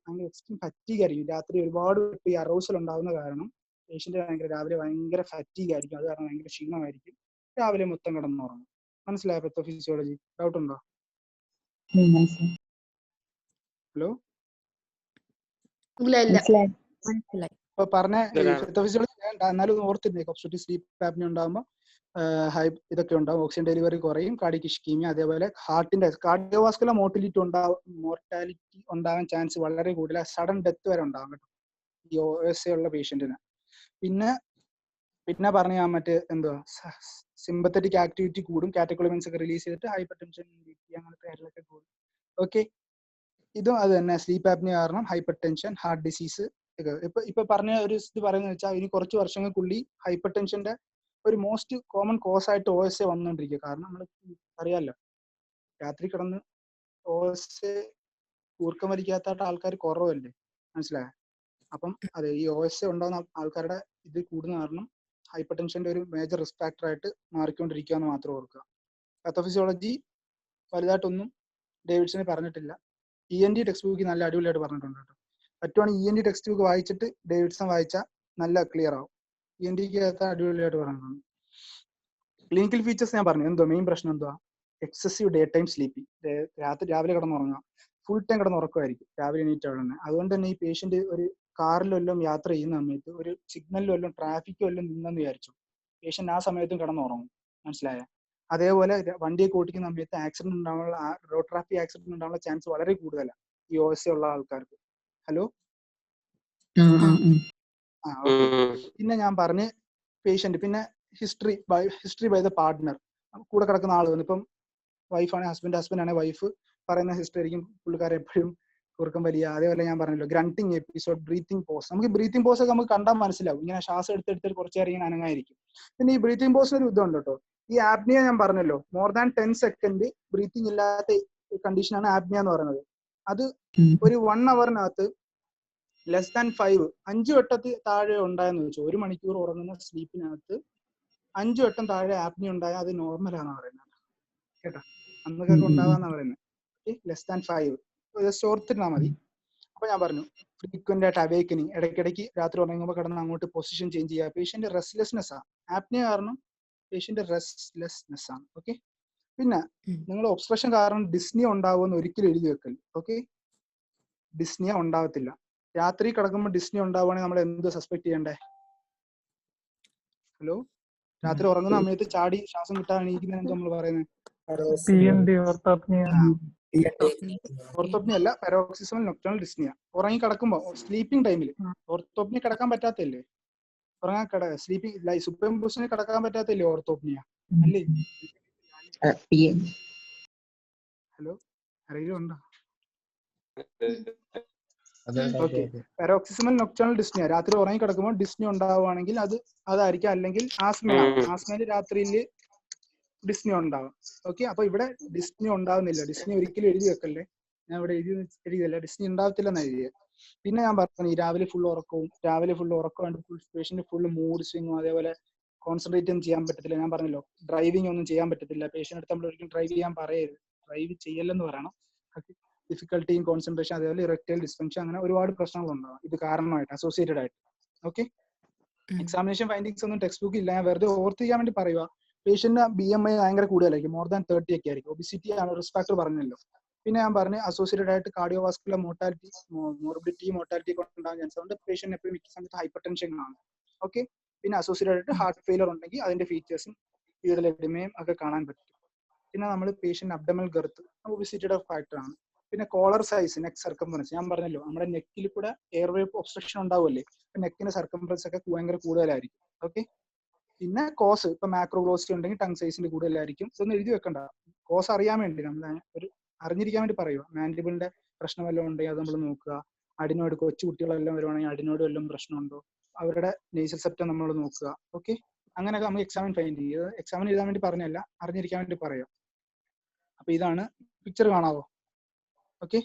എക്സ്ട്രീം ഫറ്റീഗ് ആയിരിക്കും. രാത്രി ഒരുപാട് ഈ അറൗസൽ ഉണ്ടാവുന്ന കാരണം പേഷ്യന്റ് രാവിലെ ഭയങ്കര ഫറ്റീഗ് ആയിരിക്കും. അത് കാരണം ഭയങ്കര ക്ഷീണമായിരിക്കും, രാവിലെ മൊത്തം കിടന്നുറങ്ങും. മനസ്സിലായ പത്തോഫിസിയോളജി? ഡൗട്ട് ഉണ്ടോ? ഹലോ, ഇപ്പൊ പറഞ്ഞ പത്തോഫിസിയോളജി വേണ്ട, എന്നാലും ഓർത്തിരുന്നേ. ഒബ്സ്ട്രക്റ്റീവ് സ്ലീപ്പ് ആപ്നിയ ഉണ്ടാകുമ്പോൾ ഇതൊക്കെ ഉണ്ടാവും, ഓക്സിജൻ ഡെലിവറി കുറയും, കാർഡിയക് ഇസ്കീമിയ, അതേപോലെ ഹാർട്ടിന്റെ കാർഡിയോവാസ്കുലർ മോർട്ടാലിറ്റി ഉണ്ടാകാൻ ചാൻസ് വളരെ കൂടുതലാണ്. സഡൻ ഡെത്ത് വരെ ഉണ്ടാകും കേട്ടോ ഈ OSA ഉള്ള പേഷ്യന്റിന്. പിന്നെ പറഞ്ഞ മറ്റേ എന്തുവാ, സിമ്പത്തറ്റിക് ആക്ടിവിറ്റി കൂടും, കാറ്റക്കോളിമെൻസ് ഒക്കെ റിലീസ് ചെയ്തിട്ട് ഹൈപ്പർ ടെൻഷൻ, BP അങ്ങനത്തെ കാര്യങ്ങളൊക്കെ കൂടും. ഓക്കെ, ഇതും അത് തന്നെ, സ്ലീപ്പ് ആപ്നിയ കാരണം ഹൈപ്പർ ടെൻഷൻ, ഹാർട്ട് ഡിസീസ്. ഇപ്പൊ പറഞ്ഞ ഒരു ഇത് പറയുന്നത് വെച്ചാൽ ഇനി കുറച്ച് വർഷങ്ങൾക്കുള്ളിൽ ഹൈപ്പർ ടെൻഷന്റെ ഒരു മോസ്റ്റ് കോമൺ കോസ് ആയിട്ട് OSA വന്നുകൊണ്ടിരിക്കുക. കാരണം നമ്മൾ അറിയാമല്ലോ, രാത്രി കിടന്ന് OSA ഊർക്കം വലിക്കാത്ത ആൾക്കാർ കുറവല്ലേ, മനസ്സിലായോ. അപ്പം അതെ, ഈ OSA ഉണ്ടാകുന്ന ആൾക്കാരുടെ ഇത് കൂടുന്ന കാരണം ഹൈപ്പർ ടെൻഷന്റെ ഒരു മേജർ റിസ്ക് ഫാക്ടർ ആയിട്ട് മാറിക്കൊണ്ടിരിക്കുക എന്ന് മാത്രം ഓർക്കുക. പത്തോഫിസിയോളജി വലുതായിട്ടൊന്നും ഡേവിഡ്സനെ പറഞ്ഞിട്ടില്ല. ENT ടെക്സ്റ്റ് ബുക്ക് നല്ല അടിപൊളിയായിട്ട് പറഞ്ഞിട്ടുണ്ട് കേട്ടോ. പറ്റുവാണെങ്കിൽ ENT ടെക്സ്റ്റ് ബുക്ക് വായിച്ചിട്ട് ഡേവിഡ്സൺ വായിച്ചാൽ നല്ല ക്ലിയർ ആവും. ENTക്ക് അടിപൊളിയായിട്ട് പറഞ്ഞിട്ടുണ്ട്. ക്ലിനിക്കൽ ഫീച്ചേഴ്സ് ഞാൻ പറഞ്ഞു. എന്തോ മെയിൻ പ്രശ്നം എന്തുവാ, എക്സസീവ് ഡേ ടൈം സ്ലീപ്പിംഗ്. രാവിലെ കിടന്നുറങ്ങുക, ഫുൾ ടൈം കിടന്നുറക്കമായിരിക്കും രാവിലെ എണീറ്റ ഉടനെ. അതുകൊണ്ട് തന്നെ ഈ പേഷ്യന്റ് ഒരു കാറിലെല്ലാം യാത്ര ചെയ്യുന്ന സമയത്ത് ഒരു സിഗ്നലിലും ട്രാഫിക്കും എല്ലാം നിന്നെന്ന് വിചാരിച്ചു, പേഷ്യന്റ് ആ സമയത്തും കിടന്നുറങ്ങും, മനസ്സിലായ. അതേപോലെ വണ്ടിയൊക്കെ ഓടിക്കുന്ന സമയത്ത് ആക്സിഡന്റ് ഉണ്ടാവാനുള്ള റോഡ് ട്രാഫിക് ആക്സിഡന്റ് ഉണ്ടാവാനുള്ള ചാൻസ് വളരെ കൂടുതലാണ് ഈ OSA ഉള്ള ആൾക്കാർക്ക്. ഹലോ പിന്നെ ഞാൻ പറഞ്ഞ് പേഷ്യന്റ്, പിന്നെ ഹിസ്റ്ററി ബൈ ദ പാർട്ട്ണർ, കൂടെ കിടക്കുന്ന ആൾ വന്നു. ഇപ്പം വൈഫാണ് ഹസ്ബൻഡ് ആണ് വൈഫ് പറയുന്ന ഹിസ്റ്ററി ആയിരിക്കും പുള്ളിക്കാരെ എപ്പോഴും കുറുക്കം വലിയ. അതേപോലെ ഞാൻ പറഞ്ഞല്ലോ ഗ്രണ്ടിങ് എപ്പിസോഡ്, ബ്രീത്തിങ് പോസ്. നമുക്ക് ബ്രീത്തിങ് പോസ് ഒക്കെ നമുക്ക് കണ്ടാൽ മനസ്സിലാവും, ഇങ്ങനെ ശ്വാസം എടുത്തെടുത്ത് കുറച്ച് നേരം ഇങ്ങനെ അനങ്ങായിരിക്കും. പിന്നെ ഈ ബ്രീത്തിങ് പോസിന് ഒരു ഇതുണ്ട് കേട്ടോ. ഈ ആപ്നിയ ഞാൻ പറഞ്ഞല്ലോ, മോർ ദാൻ 10 സെക്കൻഡ് ബ്രീത്തിങ് ഇല്ലാത്ത കണ്ടീഷനാണ് ആപ്നിയ എന്ന് പറയുന്നത്. അത് ഒരു 1 അവറിനകത്ത് ലെസ് ദാൻ 5 വട്ടത്തിൽ താഴെ ഉണ്ടായെന്ന് വെച്ചോ, 1 മണിക്കൂർ ഉറങ്ങുന്ന സ്ലീപ്പിനകത്ത് 5 വട്ടം താഴെ ആപ്നിയ ഉണ്ടായാൽ അത് നോർമലാണെന്ന് പറയുന്നത് കേട്ടോ. അന്നൊക്കെ ഉണ്ടാവാന്നാ പറയുന്നത്. ലെസ് ദാൻ 5 ജസ്റ്റ് ഓർത്തിരുന്നാൽ മതി. അപ്പൊ ഞാൻ പറഞ്ഞു ഫ്രീക്വന്റ് ആയിട്ട് അവേക്കനിങ്, ഇടയ്ക്കിടയ്ക്ക് രാത്രി ഉറങ്ങുമ്പോൾ കിടന്ന് അങ്ങോട്ട് പൊസിഷൻ ചേഞ്ച് ചെയ്യുക. പേഷ്യന്റ് റെസ്റ്റ്ലെസ്നെസ് ആണ്, ആപ്നിയ കാരണം പേഷ്യന്റ് റെസ്റ്റ്ലെസ്നെസ് ആണ്. ഓക്കെ. പിന്നെ നിങ്ങൾ ഒബ്സ്ട്രക്ഷൻ കാരണം ഡിസ്നിയ ഉണ്ടാവുമെന്ന് ഒരിക്കലും എഴുതി വെക്കൽ. ഓക്കെ, ഡിസ്നിയ ഉണ്ടാവത്തില്ല. രാത്രി കിടക്കുമ്പോൾ ഡിസ്നിയ ഉണ്ടാവുകയാണെങ്കിൽ നമ്മൾ എന്ത് സസ്പെക്ട് ചെയ്യണ്ടേ? ഹലോ, രാത്രി ഉറങ്ങുന്ന സമയത്ത് ചാടി ശ്വാസം കിട്ടാൻ എണീക്കുന്ന എന്താ നമ്മൾ പറയുന്നത്? ഓർത്തോപ്നിയ അല്ല, പാരോക്സിസമൽ നൊക്ടർണൽ ഡിസ്നിയ. ഉറങ്ങി കിടക്കുമ്പോ സ്ലീപ്പിംഗ് ടൈമിൽ ഓർത്തോപ്നിയ കിടക്കാൻ പറ്റാത്തല്ലേ? ഉറങ്ങാൻ സ്ലീപ്പിംഗ് സുപ്രീം പൊസിഷനിൽ കിടക്കാൻ പറ്റാത്തല്ലേ ഓർത്തോപ്നിയ അല്ലേ? ഹലോ, ആരെങ്കിലും ഉണ്ടോ? ഓക്കെ, പാരോക്സിസമൽ നൊക്ടർണൽ ഡിസ്നിയ, രാത്രി ഉറങ്ങി കിടക്കുമ്പോൾ ഡിസ്നി ഉണ്ടാവുകയാണെങ്കിൽ അതായിരിക്കും. അല്ലെങ്കിൽ ആസ്മയാണ്, ആസ്മയിൽ രാത്രിയിൽ ഡിസ്നി ഉണ്ടാവും. ഓക്കെ, അപ്പൊ ഇവിടെ ഡിസ്നി ഉണ്ടാവുന്നില്ല. ഡിസ്നി ഒരിക്കലും എഴുതി വെക്കല്ലേ, ഞാൻ ഇവിടെ എഴുതിയല്ല, ഡിസ്നി ഉണ്ടാവത്തില്ലെന്ന് എഴുതിയത്. പിന്നെ ഞാൻ പറഞ്ഞു രാവിലെ ഫുൾ ഉറക്കമുണ്ട്, പേഷ്യന്റ് ഫുൾ മൂഡ് സ്വിങ്ങും, അതേപോലെ കോൺസെൻട്രേറ്റ് ഒന്നും ചെയ്യാൻ പറ്റത്തില്ല. ഞാൻ പറഞ്ഞല്ലോ ഡ്രൈവിംഗ് ഒന്നും ചെയ്യാൻ പറ്റത്തില്ല. പേഷ്യന്റ് അടുത്ത് നമ്മൾ ഒരിക്കലും ഡ്രൈവ് ചെയ്യാൻ പറയരുത്, ഡ്രൈവ് ചെയ്യല്ലെന്ന് പറയണം. ഡിഫിക്കൽട്ടിയും കോൺസെൻട്രേഷൻ, അതേപോലെ ഇറക്ടൈൽ ഡിസ്ഫങ്ഷൻ, അങ്ങനെ ഒരുപാട് പ്രശ്നങ്ങൾ ഉണ്ടാവും ഇത് കാരണമായിട്ട്, അസോസിയേറ്റഡ് ആയിട്ട്. ഓക്കെ, എക്സാമിനേഷൻ ഫൈൻഡിങ്സ് ഒന്നും ടെക്സ്റ്റ് ബുക്ക് ഇല്ല, ഞാൻ വെറുതെ ഓർത്തിരിക്കാൻ വേണ്ടി പറയുക. പേഷ്യന്റ് BMI ഭയങ്കര കൂടുതലായിരിക്കും, മോർ ദാൻ 30 ഒക്കെ ആയിരിക്കും. ഒബിസിറ്റി ആണ് റിസ്ക് ഫാക്ടർ പറഞ്ഞല്ലോ. പിന്നെ ഞാൻ പറഞ്ഞു അസോസിയേറ്റഡ് ആയിട്ട് കാർഡിയോവാസ്കുലർ മോർബിഡിറ്റി മോർട്ടാലിറ്റി ഉണ്ടാകാൻ ചാൻസ് ഉണ്ട്. പേഷ്യന്റ് എപ്പോഴും മിക്ക സമയത്ത് ഹൈപ്പർ ടെൻഷൻ ആണ്. ഓക്കെ, പിന്നെ അസോസിയേറ്റഡ് ആയിട്ട് ഹാർട്ട് ഫെയിലർ ഉണ്ടെങ്കിൽ അതിന്റെ ഫീച്ചേഴ്സും പീഡൽ എഡിമയും ഒക്കെ കാണാൻ പറ്റും. പിന്നെ നമ്മൾ പേഷ്യന്റ് അബ്ഡമൽ ഗർത്ത് ഒബിസിറ്റിയുടെ ഫാക്ടർ ആണ്. പിന്നെ കോളർ സൈസ്, നെക്ക് സർക്കംഫറൻസ്, ഞാൻ പറഞ്ഞല്ലോ നമ്മുടെ നെക്കിൽ കൂടെ എയർവേ ഒബ്സ്ട്രക്ഷൻ ഉണ്ടാവുമല്ലേ, നെക്കിന്റെ സർക്കംഫറൻസ് ഒക്കെ ഭയങ്കര കൂടുതലായിരിക്കും. ഓക്കെ, പിന്നെ കോസ്, ഇപ്പൊ മാക്രോഗ്ലോസി ഉണ്ടെങ്കിൽ ടങ് സൈസിന്റെ കൂടുതലായിരിക്കും. ഇതൊന്നും എഴുതി വെക്കണ്ട, കോസ് അറിയാൻ വേണ്ടി നമ്മൾ ഒരു അറിഞ്ഞിരിക്കാൻ വേണ്ടി പറയുക. മാൻഡിബിളിന്റെ പ്രശ്നം വല്ലതും ഉണ്ടെങ്കിൽ അത് നമ്മൾ നോക്കുക. അഡിനോയിഡ്, കൊച്ചു കുട്ടികളെല്ലാം വരുവാണെങ്കിൽ അഡിനോയിഡ് വല്ലതും പ്രശ്നമുണ്ടോ, അവരുടെ നേസൽ സെപ്റ്റം നമ്മൾ നോക്കുക. ഓക്കെ, അങ്ങനെയൊക്കെ നമുക്ക് എക്സാമിൻ ഫൈൻഡ് ചെയ്യുക. എക്സാമിൻ എഴുതാൻ വേണ്ടി പറഞ്ഞല്ല, അറിഞ്ഞിരിക്കാൻ വേണ്ടി പറയാം. അപ്പൊ ഇതാണ് പിക്ചർ, കാണാവോ? ഓക്കെ,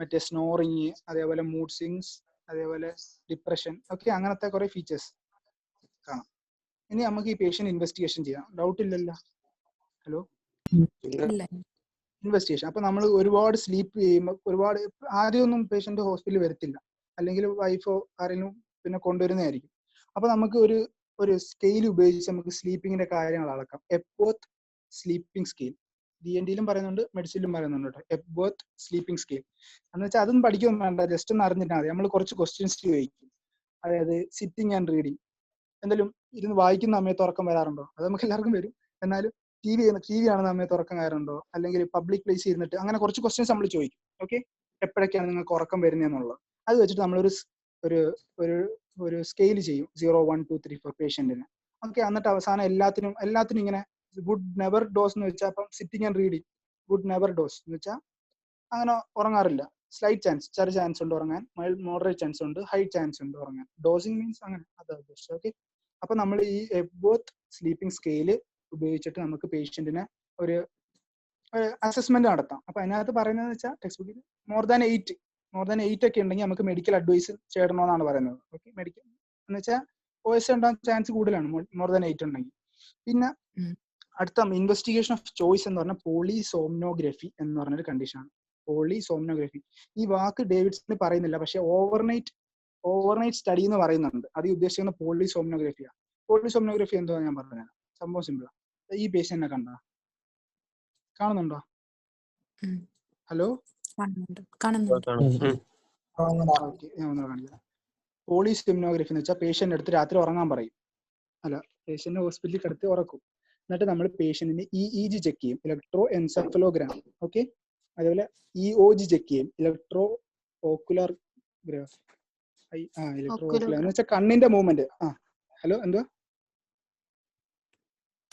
മറ്റേ സ്നോറിങ്, അതേപോലെ മൂഡ് സ്വിങ്സ്, അതേപോലെ ഡിപ്രഷൻ, ഓക്കെ, അങ്ങനത്തെ കുറെ ഫീച്ചേഴ്സ് കാണാം. ഇനി നമുക്ക് ഈ പേഷ്യന്റ് ഇൻവെസ്റ്റിഗേഷൻ ചെയ്യാം. ഡൗട്ട് ഇല്ലല്ലോ? Hello, investigation. അപ്പൊ നമ്മൾ ഒരുപാട് സ്ലീപ്പ് ചെയ്യുമ്പോൾ ഒരുപാട് ആദ്യമൊന്നും പേഷ്യന്റ് ഹോസ്പിറ്റലിൽ വരത്തില്ല, അല്ലെങ്കിൽ വൈഫോ ആരെങ്കിലും പിന്നെ കൊണ്ടുവരുന്നതായിരിക്കും. അപ്പൊ നമുക്ക് ഒരു സ്കെയിൽ ഉപയോഗിച്ച് നമുക്ക് സ്ലീപ്പിങ്ങിന്റെ കാര്യങ്ങൾ അളക്കാം. എപ്വർത്ത് സ്ലീപ്പിംഗ് സ്കെയിൽ, DNDയിലും പറയുന്നുണ്ട്, മെഡിസിനിലും പറയുന്നുണ്ട് കേട്ടോ. എപ്വർത്ത് സ്ലീപ്പിംഗ് സ്കെയിൽ എന്ന് വെച്ചാൽ അതൊന്നും പഠിക്കൊന്നും വേണ്ട, ജസ്റ്റ് ഒന്ന് അറിഞ്ഞിട്ടാൽ മതി. നമ്മൾ കുറച്ച് ക്വസ്റ്റ്യൻസ് ചോദിക്കും. അതായത് സിറ്റിംഗ് ആൻഡ് റീഡിങ്, എന്തെങ്കിലും ഇരുന്ന് വായിക്കുന്ന സമയത്ത് ഉറക്കം വരാറുണ്ടോ? അത് നമുക്ക് എല്ലാവർക്കും വരും. എന്നാലും TV കാണുന്ന സമയത്ത് ഉറക്കം വരാറുണ്ടോ? അല്ലെങ്കിൽ പബ്ലിക് പ്ലേസ് ഇരുന്നിട്ട്, അങ്ങനെ കുറച്ച് ക്വസ്റ്റ്യൻസ് നമ്മൾ ചോദിക്കും. ഓക്കെ, എപ്പോഴൊക്കെയാണ് നിങ്ങൾക്ക് ഉറക്കം വരുന്നതെന്നുള്ളത്. അത് വെച്ചിട്ട് നമ്മളൊരു ഒരു സ്കെയിൽ ചെയ്യും, 0, 1, 2, 3, 4 പേഷ്യന്റിന്. ഓക്കെ, എന്നിട്ട് അവസാനം എല്ലാത്തിനും ഇങ്ങനെ വുഡ് നെവർ ഡോസ് എന്ന് വെച്ചാൽ, അപ്പം sitting and reading would never doze എന്ന് വെച്ചാൽ അങ്ങനെ ഉറങ്ങാറില്ല. സ്ലൈറ്റ് ചാൻസ്, ചെറിയ ചാൻസ് ഉണ്ട് ഉറങ്ങാൻ, മോഡറേറ്റ് ചാൻസ് ഉണ്ട്, ഹൈ ചാൻസ് ഉണ്ട് ഉറങ്ങാൻ. ഡോസിങ് മീൻസ് അങ്ങനെ, അതാ ഉദ്ദേശിച്ചത്. ഓക്കെ, അപ്പൊ നമ്മൾ ഈ എപ്വർത്ത് സ്ലീപ്പിംഗ് സ്കെയില് ഉപയോഗിച്ചിട്ട് നമുക്ക് പേഷ്യന്റിനെ ഒരു അസസ്മെന്റ് നടത്താം. അപ്പൊ അതിനകത്ത് പറയുന്നത് വെച്ചാൽ ടെക്സ്റ്റ് ബുക്കിൽ മോർ ദാൻ 8 ഒക്കെ ഉണ്ടെങ്കിൽ നമുക്ക് മെഡിക്കൽ അഡ്വൈസ് ചെയ്യണമെന്നാണ് പറയുന്നത്. ഓക്കെ, മെഡിക്കൽ എന്ന് വെച്ചാൽ OSA ഉണ്ടാകാൻ ചാൻസ് കൂടുതലാണ് മോർ ദാൻ 8 ഉണ്ടെങ്കിൽ. പിന്നെ അടുത്ത ഇൻവെസ്റ്റിഗേഷൻ ഓഫ് ചോയ്സ് എന്ന് പറഞ്ഞാൽ പോളിസോംനോഗ്രഫി എന്ന് പറഞ്ഞൊരു കണ്ടീഷനാണ്. പോളിസോംനോഗ്രഫി, ഈ വാക്ക് ഡേവിഡ്സൺ പറയുന്നില്ല, പക്ഷെ ഓവർനൈറ്റ് സ്റ്റഡി എന്ന് പറയുന്നുണ്ട്. അത് ഈ ഉദ്ദേശിക്കുന്ന പോളിസോംനോഗ്രഫിയാണ്. പോളിസോംനോഗ്രഫി എന്തോ ഞാൻ പറഞ്ഞത്, സംഭവം സിമ്പിളാണ്. ഈ പേഷ്യന്റിനെ കാണുന്നുണ്ടോ? ഹലോ, ഓക്കെ, ഞാൻ ഒന്ന് കാണിക്കാം. പോളിസോംനോഗ്രഫി എന്ന് വെച്ചാൽ പേഷ്യന്റ് അടുത്ത് രാത്രി ഉറങ്ങാൻ പറയും. അല്ല, പേഷ്യന്റിനെ ഹോസ്പിറ്റലിൽ കിടത്തി ഉറക്കും. എന്നിട്ട് നമ്മൾ പേഷ്യന്റിന് EEG ചെക്ക് ചെയ്യും, ഇലക്ട്രോ എൻസെഫലോഗ്രാം. ഓക്കെ, അതേപോലെ EOG ചെക്ക് ചെയ്യും, electro ocular graph. Electro ocular എന്ന് വെച്ചാൽ കണ്ണിന്റെ മൂവ്മെന്റ്. ഹലോ എന്തുവാ?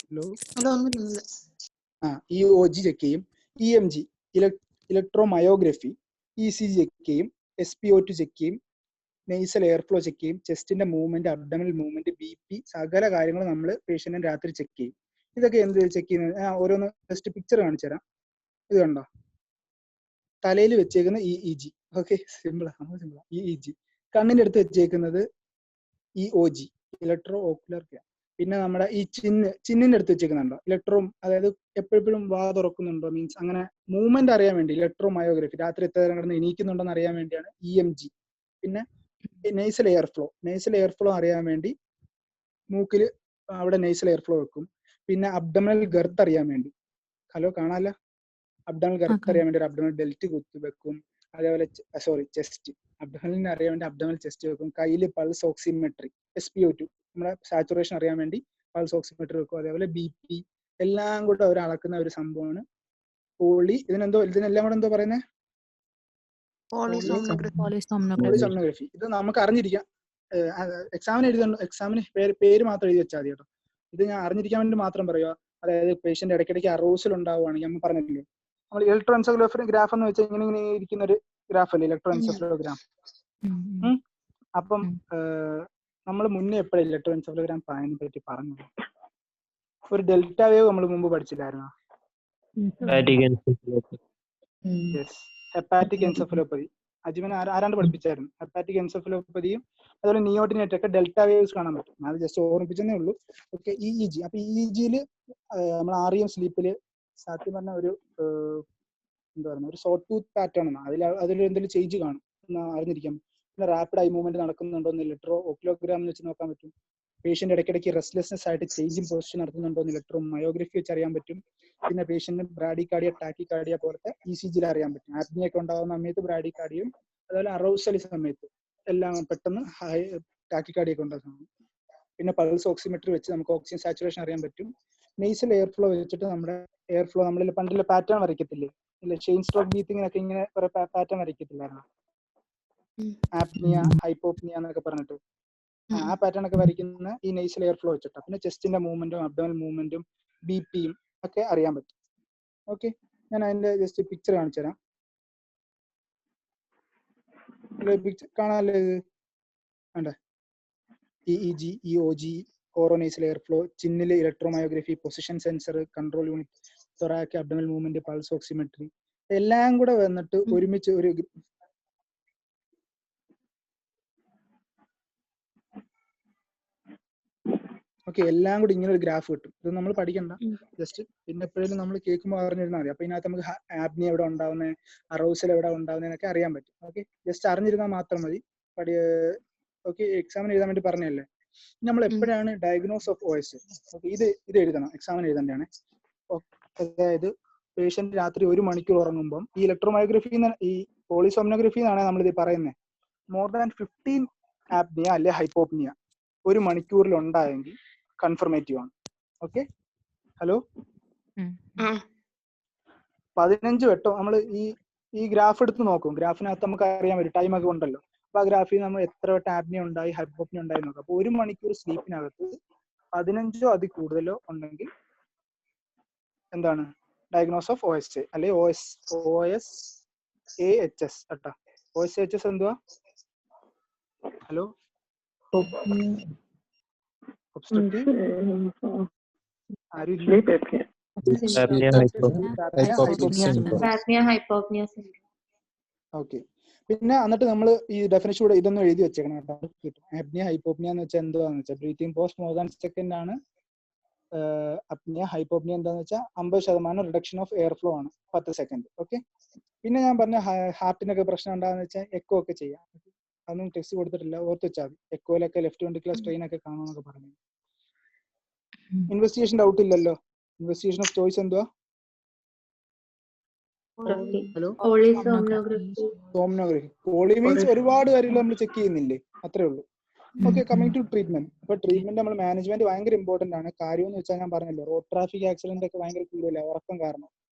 ഹലോ EOG ചെക്ക് ചെയ്യും, EMG ഇലക്ട്രോ മയോഗ്രഫി, ECG ചെക്ക് ചെയ്യും, SpO2 ചെക്ക് ചെയ്യും, നെയ്സൽ എയർ ഫ്ലോ ചെക്ക് ചെയ്യും, ചെസ്റ്റിന്റെ മൂവ്മെന്റ്, അബ്ഡമിനൽ മൂവ്മെന്റ്, BP, സകല കാര്യങ്ങളും നമ്മൾ പേഷ്യന്റിന് രാത്രി ചെക്ക് ചെയ്യും. ഇതൊക്കെ എന്ത് ചെക്ക് ചെയ്യുന്നത്? ഓരോന്ന് ജസ്റ്റ് പിക്ചർ കാണിച്ചു തരാം. ഇത് കണ്ടോ, തലയിൽ വെച്ചേക്കുന്ന EEG. ഓക്കെ, സിമ്പിളാ. EEG. കണ്ണിന്റെ അടുത്ത് വെച്ചേക്കുന്നത് EOG, ഇലക്ട്രോ ഓക്കുലർ ഗ്രാം. പിന്നെ നമ്മുടെ ഈ ചിന്നിന്റെ അടുത്ത് വെച്ചേക്കുന്നുണ്ടോ ഇലക്ട്രോ, അതായത് എപ്പോഴും വാ തുറക്കുന്നുണ്ടോ, മീൻസ് അങ്ങനെ മൂവ്മെന്റ് അറിയാൻ വേണ്ടി ഇലക്ട്രോ മയോഗ്രഫി, രാത്രി എത്ര നേരം കിടന്ന് എണീക്കുന്നുണ്ടോന്ന് അറിയാൻ വേണ്ടിയാണ് EMG. പിന്നെ നെയ്സൽ എയർ ഫ്ലോ അറിയാൻ വേണ്ടി മൂക്കിൽ അവിടെ നെയ്സൽ എയർ ഫ്ലോ വെക്കും. പിന്നെ അബ്ഡമിനൽ ഗർത്ത് അറിയാൻ വേണ്ടി, ഹലോ കാണാല്ലോ, അബ്ഡമിനൽ ഗർത്ത് അറിയാൻ വേണ്ടി ഒരു അബ്ഡമിനൽ ബെൽറ്റ് കുത്തി വെക്കും. അതേപോലെ ചെസ്റ്റ്, അബ്ഡമിനലിന് അറിയാൻ വേണ്ടി അബ്ഡമിനൽ ചെസ്റ്റ് വെക്കും. കയ്യിൽ പൾസ് ഓക്സിമെട്രി, SpO2 നമ്മുടെ സാച്ചുറേഷൻ അറിയാൻ വേണ്ടി പൾസ് ഓക്സിമെട്രി വെക്കും. അതേപോലെ BP, എല്ലാം കൂടെ അവർ അളക്കുന്ന ഒരു സംഭവമാണ് ഇതിനെല്ലാം കൂടെ എന്തോ പറയുന്നത്? പോളിസോംനോഗ്രഫി. ഇത് നമുക്ക് അറിഞ്ഞിരിക്കാം. എക്സാമിന് പേര് മാത്രം എഴുതി വെച്ചാൽ മതി കേട്ടോ. ഇത് ഞാൻ അറിഞ്ഞിരിക്കാൻ വേണ്ടി മാത്രം പറയുക. അതായത് പേഷ്യന്റ് ഇടയ്ക്കിടയ്ക്ക് അറോസൽ ഉണ്ടാവുകയാണെങ്കിൽ, നമ്മൾ പറഞ്ഞില്ലേ, നമ്മൾ ഇലക്ട്രോ എൻസെഫലോഗ്രാഫ് എന്ന് വെച്ചാൽ ഇങ്ങനെ ഇരിക്കുന്ന ഒരു ഗ്രാഫ് അല്ലേ ഇലക്ട്രോ എൻസെഫലോഗ്രാം. അപ്പം നമ്മൾ മുന്നേ എപ്പോഴും ഇലക്ട്രോ എൻസെഫലോഗ്രാം പറ്റി പറഞ്ഞു? ഒരു ഡെൽറ്റ വേവ് നമ്മൾ മുമ്പ് പഠിച്ചില്ലായിരുന്നോ? Hepatic encephalopathy. അജിമൻ ആരാണ്ട് പഠിപ്പിച്ചായിരുന്നു. ഹെപ്പാറ്റിക് എൻസെഫലോപ്പതിയും അതുപോലെ നിയോട്ടിനേറ്റ് ഒക്കെ ഡെൽറ്റ വേവ്സ് കാണാൻ പറ്റും. അത് ജസ്റ്റ് ഓർമ്മിപ്പിച്ചതേ ഉള്ളൂ. Okay, EEG. അപ്പൊ EEGയിൽ നമ്മൾ REM സ്ലീപ്പില് സത്യം പറഞ്ഞ ഒരു എന്താ പറയുക, ഒരു സോട്ട് ടൂത്ത് പാറ്റേൺ ആണ്. അതിൽ എന്തെങ്കിലും ചേഞ്ച് കാണും അറിഞ്ഞിരിക്കാം. പിന്നെ റാപ്പിഡ് ഐ മൂവ്മെന്റ് നടക്കുന്നുണ്ടോ എന്ന് ഇലക്ട്രോ ഓക്കുലോഗ്രാം വെച്ച് നോക്കാൻ പറ്റും. പേഷ്യന്റ് ഇടയ്ക്കിടയ്ക്ക് റെസ്റ്റ്ലെസ്നെസ് ആയിട്ട് ചേഞ്ചിങ് പൊസിഷൻ നടത്തുന്നുണ്ടോ എന്ന് ഇലക്ട്രോ മയോഗ്രഫി വെച്ച് അറിയാൻ പറ്റും. പിന്നെ പേഷ്യന്റ് ബ്രാഡികാർഡിയ, ടാക്കികാർഡിയ പോലത്തെ ECGയിൽ അറിയാൻ പറ്റും. ആപ്നിയൊക്കെ ഉണ്ടാകുന്ന സമയത്ത് ബ്രാഡികാർഡിയും അതുപോലെ അറൗസൽ സമയത്ത് എല്ലാം പെട്ടെന്ന് ടാക്കികാർഡിയൊക്കെ ഉണ്ടാകുന്നു. പിന്നെ പൾസ് ഓക്സിമെട്രി വെച്ച് നമുക്ക് ഓക്സിജൻ സാച്ചുറേഷൻ അറിയാൻ പറ്റും. നെയ്സൽ എയർ ഫ്ലോ വെച്ചിട്ട് നമ്മുടെ എയർ ഫ്ലോ നമ്മളിൽ പണ്ടിലെ പാറ്റേൺ വരയ്ക്കത്തില്ലേ, ഇല്ല ചെയിൻ സ്ട്രോക്ക് ബ്രീത്തിങ്ങിനൊക്കെ ഇങ്ങനെ കുറെ പാറ്റേൺ വരയ്ക്കത്തില്ലായിരുന്നു, ആപ്നിയ, ഹൈപ്പോപ്നിയ എന്നൊക്കെ പറഞ്ഞിട്ട്. ആ പാറ്റേൺ ഒക്കെ വരയ്ക്കുന്ന ഈ നെയ്സൽ എയർ ഫ്ലോ വെച്ചിട്ടാണ്. പിന്നെ ചെസ്റ്റിന്റെ മൂവ്മെന്റും അബ്ഡോമിനൽ മൂവ്മെന്റും BPയും ഒക്കെ അറിയാൻ പറ്റും. ഓക്കെ, ഞാൻ അതിന്റെ ജസ്റ്റ് പിക്ചർ കാണിച്ചു തരാം. പിക്ചർ കാണാല്ലേ? ഇത് വേണ്ടേ? EEG, EOG, oronasal air flow, ചിന്നില് electromyography, position sensor, control unit, thorax, abdominal movement, pulse oximetry, എല്ലാം കൂടെ വന്നിട്ട് ഒരുമിച്ച് ഒരു എല്ലാം കൂടി ഇങ്ങനെ ഒരു ഗ്രാഫ് കിട്ടും. ഇത് നമ്മൾ പഠിക്കണ്ട, ജസ്റ്റ് പിന്നെ എപ്പോഴും നമ്മൾ കേൾക്കുമ്പോൾ അറിഞ്ഞിരുന്നാൽ മതി. അപ്പൊ ഇതിനകത്ത് നമുക്ക് ആപ്നി എവിടെ ഉണ്ടാവുന്നത്, അറൗസൽ എവിടെ ഉണ്ടാവുന്നതൊക്കെ അറിയാൻ പറ്റും. ഓക്കെ, ജസ്റ്റ് അറിഞ്ഞിരുന്നാൽ മാത്രം മതി. ഓക്കെ, എക്സാമിന് എഴുതാൻ വേണ്ടി പറഞ്ഞല്ലേ. നമ്മൾ എപ്പോഴാണ് ഡയഗ്നോസ് ഓഫ് OS? ഓക്കെ, ഇത് എഴുതണം, എക്സാമിന് എഴുതേണ്ടതാണ്. അതായത് പേഷ്യന്റ് രാത്രി 1 മണിക്കൂർ ഉറങ്ങുമ്പോൾ ഈ ഇലക്ട്രോമയോഗ്രഫി, ഈ പോളിസോംനോഗ്രഫി എന്നാണ് നമ്മളിത് പറയുന്നത്, മോർ ദാൻ 15 ആപ്നിയ അല്ലെ ഹൈപ്പോപ്നിയ 1 മണിക്കൂറിൽ ഉണ്ടായെങ്കിൽ കൺഫർമേറ്റീവ് ആണ്. ഓക്കെ, ഹലോ, 15 വട്ടം നമ്മൾ ഈ ഗ്രാഫ് എടുത്ത് നോക്കും. ഗ്രാഫിനകത്ത് നമുക്ക് അറിയാൻ പറ്റും, ടൈം ഒക്കെ ഉണ്ടല്ലോ. അപ്പൊ ആ ഗ്രാഫിൽ നമ്മൾ എത്ര വട്ടം ആപ്നിയ ഉണ്ടായി, ഹൈപ്പോപ്നിയ ഉണ്ടായി നോക്കാം. അപ്പൊ 1 മണിക്കൂർ സ്ലീപ്പിനകത്ത് 15 അതിൽ കൂടുതലോ ഉണ്ടെങ്കിൽ എന്താണ് ഡയഗ്നോസ് ഓഫ് OS അല്ലെ OSAHS കേട്ടോ. OSAHS എന്തുവാ? Hello, okay. പിന്നെ എന്നിട്ട് നമ്മൾ ഈ ഡെഫിനിഷൻ കൂടെ ഇതൊന്നും എഴുതി വെച്ചേക്കണം കേട്ടോ. ആപ്നിയ ഹൈപ്പോപ്നിയ എന്ന് വെച്ചാൽ എന്തുവാന്ന് വെച്ചാൽ breathing post more than second ആണ്. അപ്നിയ, ഹൈപ്പോപ്നിയ എന്താന്ന് വെച്ചാൽ 50% റിഡക്ഷൻ ഓഫ് എയർ ഫ്ലോ ആണ് 10 സെക്കൻഡ്. ഓക്കെ, പിന്നെ ഞാൻ പറഞ്ഞ ഹാർട്ടിനൊക്കെ പ്രശ്നം ഉണ്ടാകുന്ന വെച്ചാൽ എക്കോ ഒക്കെ ചെയ്യാം. അതൊന്നും ടെസ്റ്റ് കൊടുത്തിട്ടില്ല, ഓർത്ത് വെച്ചാൽ മതി. എക്കോയിലൊക്കെ ലെഫ്റ്റ് വെൻട്രിക്കുലർ സ്ട്രെയിൻ ഒക്കെ കാണുമെന്നൊക്കെ പറഞ്ഞു. ഇൻവെസ്റ്റിഗേഷൻ ഡൗട്ട് ഇല്ലല്ലോ? ഇൻവെസ്റ്റിഗേഷൻ ഓഫ് ചോയ്സ് എന്തുവാ? Hello, somnography. പോളി മീൻസ് ഒരുപാട് കാര്യങ്ങൾ നമ്മൾ ചെക്ക് ചെയ്യുന്നില്ലേ, അത്രേ ഉള്ളൂ. Okay, coming to treatment. ഇപ്പൊ ട്രീറ്റ്മെന്റ് നമ്മൾ മാനേജ്മെന്റ് ഭയങ്കര ഇമ്പോർട്ടന്റ് ആണ്. കാര്യം എന്ന് വെച്ചാൽ ഞാൻ പറഞ്ഞല്ലോ, റോഡ് ട്രാഫിക് ആക്സിഡന്റ് ഒക്കെ ഭയങ്കര കൂടുതലാണ് ഉറക്കം കാരണം.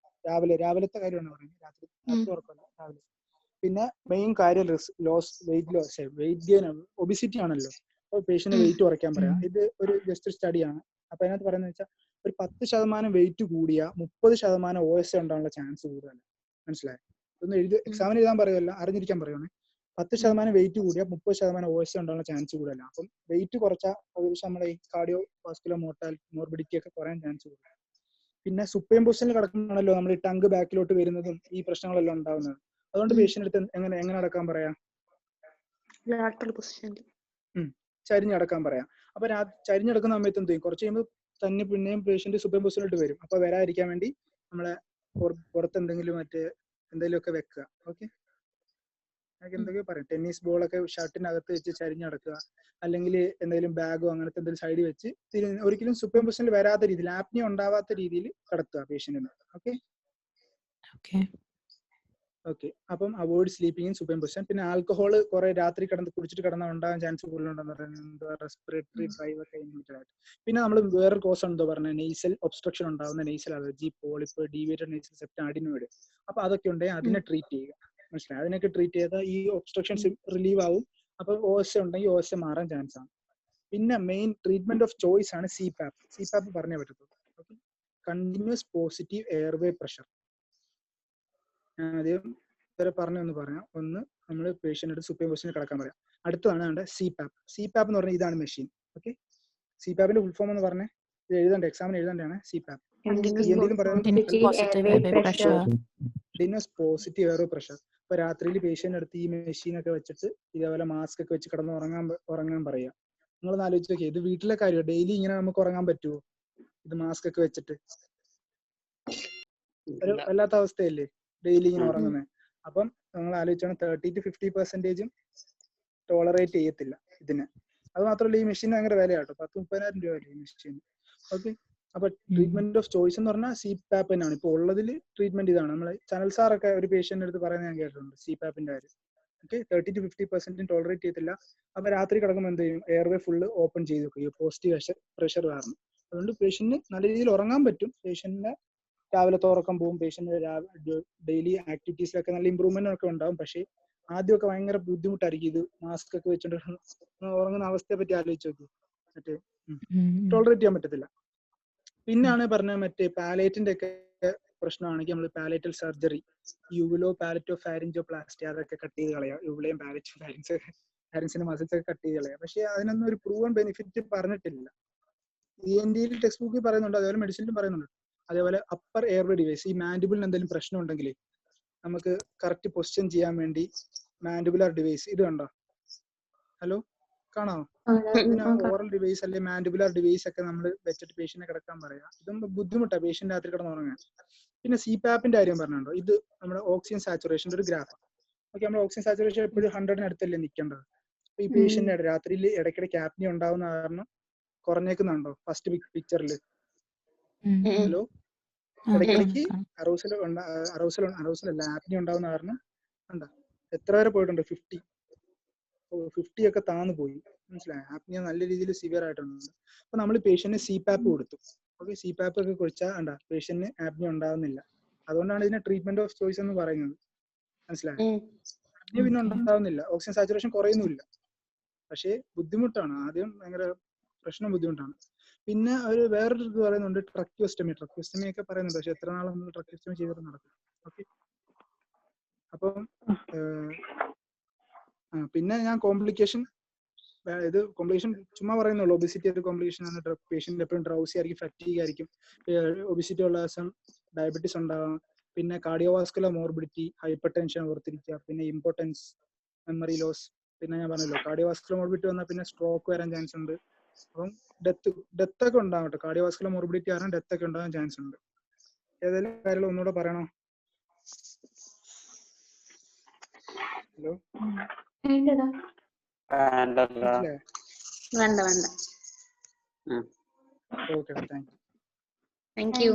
രാവിലത്തെ കാര്യമാണ് പറയുന്നത്, രാത്രി ഉറക്കമല്ല, രാവിലെ. പിന്നെ മെയിൻ കാര്യം വെയിറ്റ് ഗെയിൻ, ഒബിസിറ്റി ആണല്ലോ. അപ്പോൾ പേഷ്യന്റ് വെയിറ്റ് കുറയ്ക്കാൻ പറയാം. ഇത് ഒരു ജസ്റ്റ് സ്റ്റഡിയാണ്. അപ്പൊ അതിനകത്ത് പറയുന്നത് വെച്ചാൽ ഒരു 10% വെയിറ്റ് കൂടിയ 30% OS ഉണ്ടാകാനുള്ള ചാൻസ് കൂടുതലാണ്. മനസ്സിലായോ? ഇതൊന്ന് എക്സാമിന് എഴുതാൻ പറയുമല്ല, അറിഞ്ഞിരിക്കാൻ പറയുവാണ്. 10% വെയിറ്റ് കൂടിയ 30% OS ഉണ്ടാകാനുള്ള ചാൻസ് കൂടുതലാണ്. അപ്പം വെയിറ്റ് കുറച്ചാൽ ഏകദേശം നമ്മുടെ ഈ കാർഡിയോ വാസ്കുലർ മോർബിഡിറ്റി ഒക്കെ കുറയാൻ ചാൻസ് കൂടുതലാണ്. പിന്നെ സുപ്പൈൻ പൊസിഷനിൽ കിടക്കുമ്പോഴാണല്ലോ നമ്മൾ ഈ ടങ്ക് ബാക്കിലോട്ട് വരുന്നതും ഈ പ്രശ്നങ്ങളെല്ലാം ഉണ്ടാവുന്നത്. അതുകൊണ്ട് പേഷ്യന്റ് അടുത്ത് എങ്ങനെ നടക്കാൻ പറയാം? ചരിഞ്ഞടക്കാൻ പറയാം. അപ്പൊ ചരിഞ്ഞടക്കുന്ന സമയത്ത് എന്ത് ചെയ്യും? കുറച്ച് കഴിയുമ്പോൾ തന്നെ പിന്നെയും പേഷ്യന്റ് സുപ്പൈൻ പൊസിഷനിലോട്ട് വരും. അപ്പൊ വരാതിരിക്കാൻ വേണ്ടി നമ്മളെ പുറത്ത് എന്തെങ്കിലും എന്തെങ്കിലുമൊക്കെ വെക്കുക. ഓക്കെ, എന്തൊക്കെയോ പറയാം. ടെന്നീസ് ബോളൊക്കെ ഷർട്ടിനകത്ത് വെച്ച് ചരിഞ്ഞടക്കുക, അല്ലെങ്കിൽ എന്തെങ്കിലും ബാഗോ അങ്ങനത്തെ എന്തെങ്കിലും സൈഡിൽ വെച്ച് ഒരിക്കലും സുപ്പൈൻ പൊസിഷനിൽ വരാത്ത രീതിയിൽ, ആപ്നിയ ഉണ്ടാവാത്ത രീതിയിൽ കിടത്തുക പേഷ്യന്റിന്. ഓക്കെ, അപ്പം avoid sleeping in supine position. പിന്നെ ആൽക്കഹോൾ കുറെ രാത്രി കുടിച്ചിട്ട് കിടന്നാൽ ഉണ്ടാകാൻ ചാൻസ് കൂടുതലുണ്ടെന്ന് പറയുന്നത് റെസ്പിറേറ്ററി ഡ്രൈവ് ഒക്കെ ഇൻഹിബിറ്റഡ് ആയിട്ട്. പിന്നെ നമ്മൾ വേറൊരു കോസ് എന്തോ പറഞ്ഞത്, നെയ്സൽ ഒബ്സ്ട്രക്ഷൻ ഉണ്ടാകുന്ന nasal allergy, polyp, deviated nasal septum, adenoid. അപ്പൊ അതൊക്കെ ഉണ്ടെങ്കിൽ അതിനെ ട്രീറ്റ് ചെയ്യുക. മനസ്സിലായി? അതിനൊക്കെ ട്രീറ്റ് ചെയ്താൽ ഈ ഒബ്സ്ട്രക്ഷൻസ് റിലീവ് ആവും. അപ്പൊ OS ഉണ്ടെങ്കിൽ OS മാറാൻ ചാൻസ് ആണ്. പിന്നെ മെയിൻ ട്രീറ്റ്മെന്റ് ഓഫ് ചോയ്സ് ആണ് CPAP പറഞ്ഞേ പറ്റത്തുള്ളൂ. Okay, continuous positive airway pressure. ഞാൻ ആദ്യം ഇവരെ പറഞ്ഞൊന്ന് പറയാം. ഒന്ന്, നമ്മൾ പേഷ്യന്റ് സുപ്പൈൻ പൊസിഷനിൽ കിടക്കാൻ പറയാം. അടുത്തതാണ് CPAP എന്ന് പറഞ്ഞാൽ ഇതാണ് മെഷീൻ. ഓക്കെ, CPAPന്റെ ഫുൾ ഫോം എന്ന് പറഞ്ഞേ, ഇത് എഴുതണ്ടേ, എക്സാമിന് എഴുതേണ്ടതാണ്. CPAP എന്തെങ്കിലും പോസിറ്റീവ് എയർവേ പ്രഷർ. ഇപ്പൊ രാത്രിയിൽ പേഷ്യന്റ് അടുത്ത് ഈ മെഷീനൊക്കെ വെച്ചിട്ട് ഇതേപോലെ മാസ്ക് ഒക്കെ വെച്ച് കിടന്ന് ഉറങ്ങാൻ പറയാം. നിങ്ങളൊന്ന് ആലോചിച്ച് നോക്കിയേ, ഇത് വീട്ടിലെ കാര്യം. ഡെയിലി ഇങ്ങനെ നമുക്ക് ഉറങ്ങാൻ പറ്റുമോ ഇത് മാസ്ക് ഒക്കെ വെച്ചിട്ട്? ഒരു വല്ലാത്ത അവസ്ഥയല്ലേ ഡെയിലി ഇങ്ങനെ ഉറങ്ങുന്നത്. അപ്പം നിങ്ങൾ ആലോചിച്ചാണ് 30 to 50% ടോളറേറ്റ് ചെയ്യത്തില്ല ഇതിന്. അത് മാത്രമല്ല ഈ മെഷീൻ ഭയങ്കര വിലയാട്ടോ, 10-30,000 രൂപ ഈ മെഷീൻ. ഓക്കെ, അപ്പൊ ട്രീറ്റ്മെന്റ് ഓഫ് ചോയ്സ് എന്ന് പറഞ്ഞാൽ CPAP തന്നെയാണ്. ഇപ്പൊ ഉള്ളതിൽ ട്രീറ്റ്മെന്റ് ഇതാണ്. നമ്മളെ ചാനൽ സാറൊക്കെ ഒരു പേഷ്യന്റ് അടുത്ത് പറയുന്നത് ഞാൻ കേട്ടിട്ടുണ്ട് CPAPന്റെ കാര്യം. ഓക്കെ, 30 to 50% ടോളറേറ്റ് ചെയ്യത്തില്ല. അപ്പൊ രാത്രി കിടക്കുമ്പോൾ എന്ത് ചെയ്യും? എയർവേ ഫുള്ള് ഓപ്പൺ ചെയ്ത് വെക്കും, പോസിറ്റീവ് പ്രഷർ കാരണം. അതുകൊണ്ട് പേഷ്യന്റിന് നല്ല രീതിയിൽ ഉറങ്ങാൻ പറ്റും. പേഷ്യന്റിന്റെ രാവിലത്തെ ഉറക്കം പോകും. പേഷ്യന്റ് ഡെയിലി ആക്ടിവിറ്റീസിലൊക്കെ നല്ല ഇമ്പ്രൂവ്മെന്റ് ഒക്കെ ഉണ്ടാവും. പക്ഷേ ആദ്യമൊക്കെ ഭയങ്കര ബുദ്ധിമുട്ടായിരിക്കും ഇത് മാസ്ക് ഒക്കെ വെച്ചിട്ട് ഉറങ്ങുന്ന അവസ്ഥയെ പറ്റി ആലോചിച്ച് നോക്കി. ടോളറേറ്റ് ചെയ്യാൻ പറ്റത്തില്ല. പിന്നാണ് പറഞ്ഞ പാലേറ്റിന്റെ ഒക്കെ പ്രശ്നമാണെങ്കിൽ നമ്മൾ പാലേറ്റൽ സർജറി, യൂവിലോ പാലറ്റോ ഫാരിഞ്ചോ പ്ലാസ്റ്റി അതൊക്കെ കട്ട് ചെയ്ത് കളയാം. യൂവിലെയും പാലറ്റും ഫാരിൻസിന്റെ മസിൽസ് ഒക്കെ കട്ട് ചെയ്ത് കളയാം. പക്ഷെ അതിനൊന്നും ഒരു പ്രൂവൺ ബെനിഫിറ്റ് പറഞ്ഞിട്ടില്ല. ENTയിൽ ടെക്സ്റ്റ് ബുക്കിൽ പറയുന്നുണ്ട്, അതേപോലെ മെഡിസിനിലും പറയുന്നുണ്ട്. അതേപോലെ അപ്പർ എയർവേ ഡിവൈസ്, ഈ മാൻഡിബിളിന് എന്തെങ്കിലും പ്രശ്നം ഉണ്ടെങ്കിൽ നമുക്ക് കറക്റ്റ് പൊസിഷൻ ചെയ്യാൻ വേണ്ടി മാൻഡിബുലർ ഡിവൈസ്, ഇത് കണ്ടോ? ഹലോ, കാണാമോ? ഇതിന് ഓറൽ ഡിവൈസ് അല്ലെ മാൻഡിബുലർ ഡിവൈസ് ഒക്കെ നമ്മൾ വെച്ചിട്ട് പേഷ്യന്റിനെ കിടക്കാൻ പറയാം. ഇതും ബുദ്ധിമുട്ടാണ് പേഷ്യന്റ് രാത്രി കിടന്നുറങ്ങാൻ. പിന്നെ CPAPന്റെ കാര്യം പറഞ്ഞുണ്ടോ, ഇത് നമ്മുടെ ഓക്സിജൻ സാച്ചുറേഷന്റെ ഒരു ഗ്രാഫ്. ഓക്കെ, നമ്മുടെ ഓക്സിജൻ സാച്ചുറേഷൻ എപ്പോഴും 100 അടുത്തല്ലേ നിൽക്കേണ്ടത്. അപ്പൊ ഈ പേഷ്യന്റ് രാത്രിയിൽ ഇടയ്ക്കിടയ്ക്ക് ആപ്നിയ ഉണ്ടാവുന്ന കാരണം കുറഞ്ഞേക്കുന്നുണ്ടോ? ഫസ്റ്റ് പിക്ചറിൽ ഹലോ, ഇടയ്ക്കിടയ്ക്ക് അറൗസൽ അല്ല ആപ്നിയ ഉണ്ടാവുന്ന കാരണം കണ്ടോ എത്ര വരെ പോയിട്ടുണ്ട്? 50 ഒക്കെ താന്നു പോയി. മനസ്സിലായോ? ആപ്നിയ നല്ല രീതിയിൽ സിവിയർ ആയിട്ടുണ്ട്. അപ്പൊ നമ്മൾ പേഷ്യന്റിന് CPAP കൊടുത്തു. ഓക്കെ, CPAP ഒക്കെ കുറിച്ചാൽ കണ്ട പേഷ്യന്റിന് ആപ്നിയ ഉണ്ടാവുന്നില്ല. അതുകൊണ്ടാണ് ഇതിനെ ട്രീറ്റ്മെന്റ് ഓഫ് ചോയ്സ് എന്ന് പറയുന്നത്. മനസ്സിലായോ? ആപ്നിയ പിന്നെ ഉണ്ടാവുന്നില്ല, ഓക്സിജൻ സാച്ചുറേഷൻ കുറയുന്നില്ല. പക്ഷേ ബുദ്ധിമുട്ടാണ്, ആദ്യം ഭയങ്കര ബുദ്ധിമുട്ടാണ്. പിന്നെ വേറൊരു ഇത് പറയുന്നുണ്ട്, ട്രക്യോസ്റ്റമി ഒക്കെ പറയുന്നുണ്ട്. പക്ഷെ എത്ര നാൾ നമ്മൾ ട്രക്യോസ്റ്റമി ചെയ്തിട്ട് നടക്കും. ഓക്കെ, അപ്പം പിന്നെ ഞാൻ കോംപ്ലിക്കേഷൻ ചുമ്മാ പറയുന്നുള്ളൂ. ഒബിസിറ്റി ഒരു കോംപ്ലിക്കേഷൻ ആണ്. പേഷ്യന്റ് എപ്പോഴും ഡ്രൗസി ആയിരിക്കും, ഫറ്റീഗ് ആയിരിക്കും. ഒബിസിറ്റി ഉള്ള ദിവസം ഡയബറ്റീസ് ഉണ്ടാവാം. പിന്നെ കാർഡിയോവാസ്കുലർ മോർബിഡിറ്റി, ഹൈപ്പർ ടെൻഷൻ ഓർത്തിരിക്കുക, പിന്നെ ഇമ്പോർട്ടൻസ്, മെമ്മറി ലോസ്. പിന്നെ ഞാൻ പറഞ്ഞല്ലോ കാർഡിയോവാസ്കുലർ മോർബിഡിറ്റി വന്നാൽ പിന്നെ സ്ട്രോക്ക് വരാൻ ചാൻസ് ഉണ്ട്. അപ്പം ഡെത്ത് ഒക്കെ ഉണ്ടാവും കേട്ടോ. കാർഡിയോവാസ്കുലർ മോർബിഡിറ്റി കാരണം ഡെത്ത് ഒക്കെ ഉണ്ടാകാൻ ചാൻസ് ഉണ്ട്. ഏതെങ്കിലും കാര്യങ്ങൾ ഒന്നുകൂടെ പറയണോ? ഹലോ, വേണ്ട. Okay, thank you.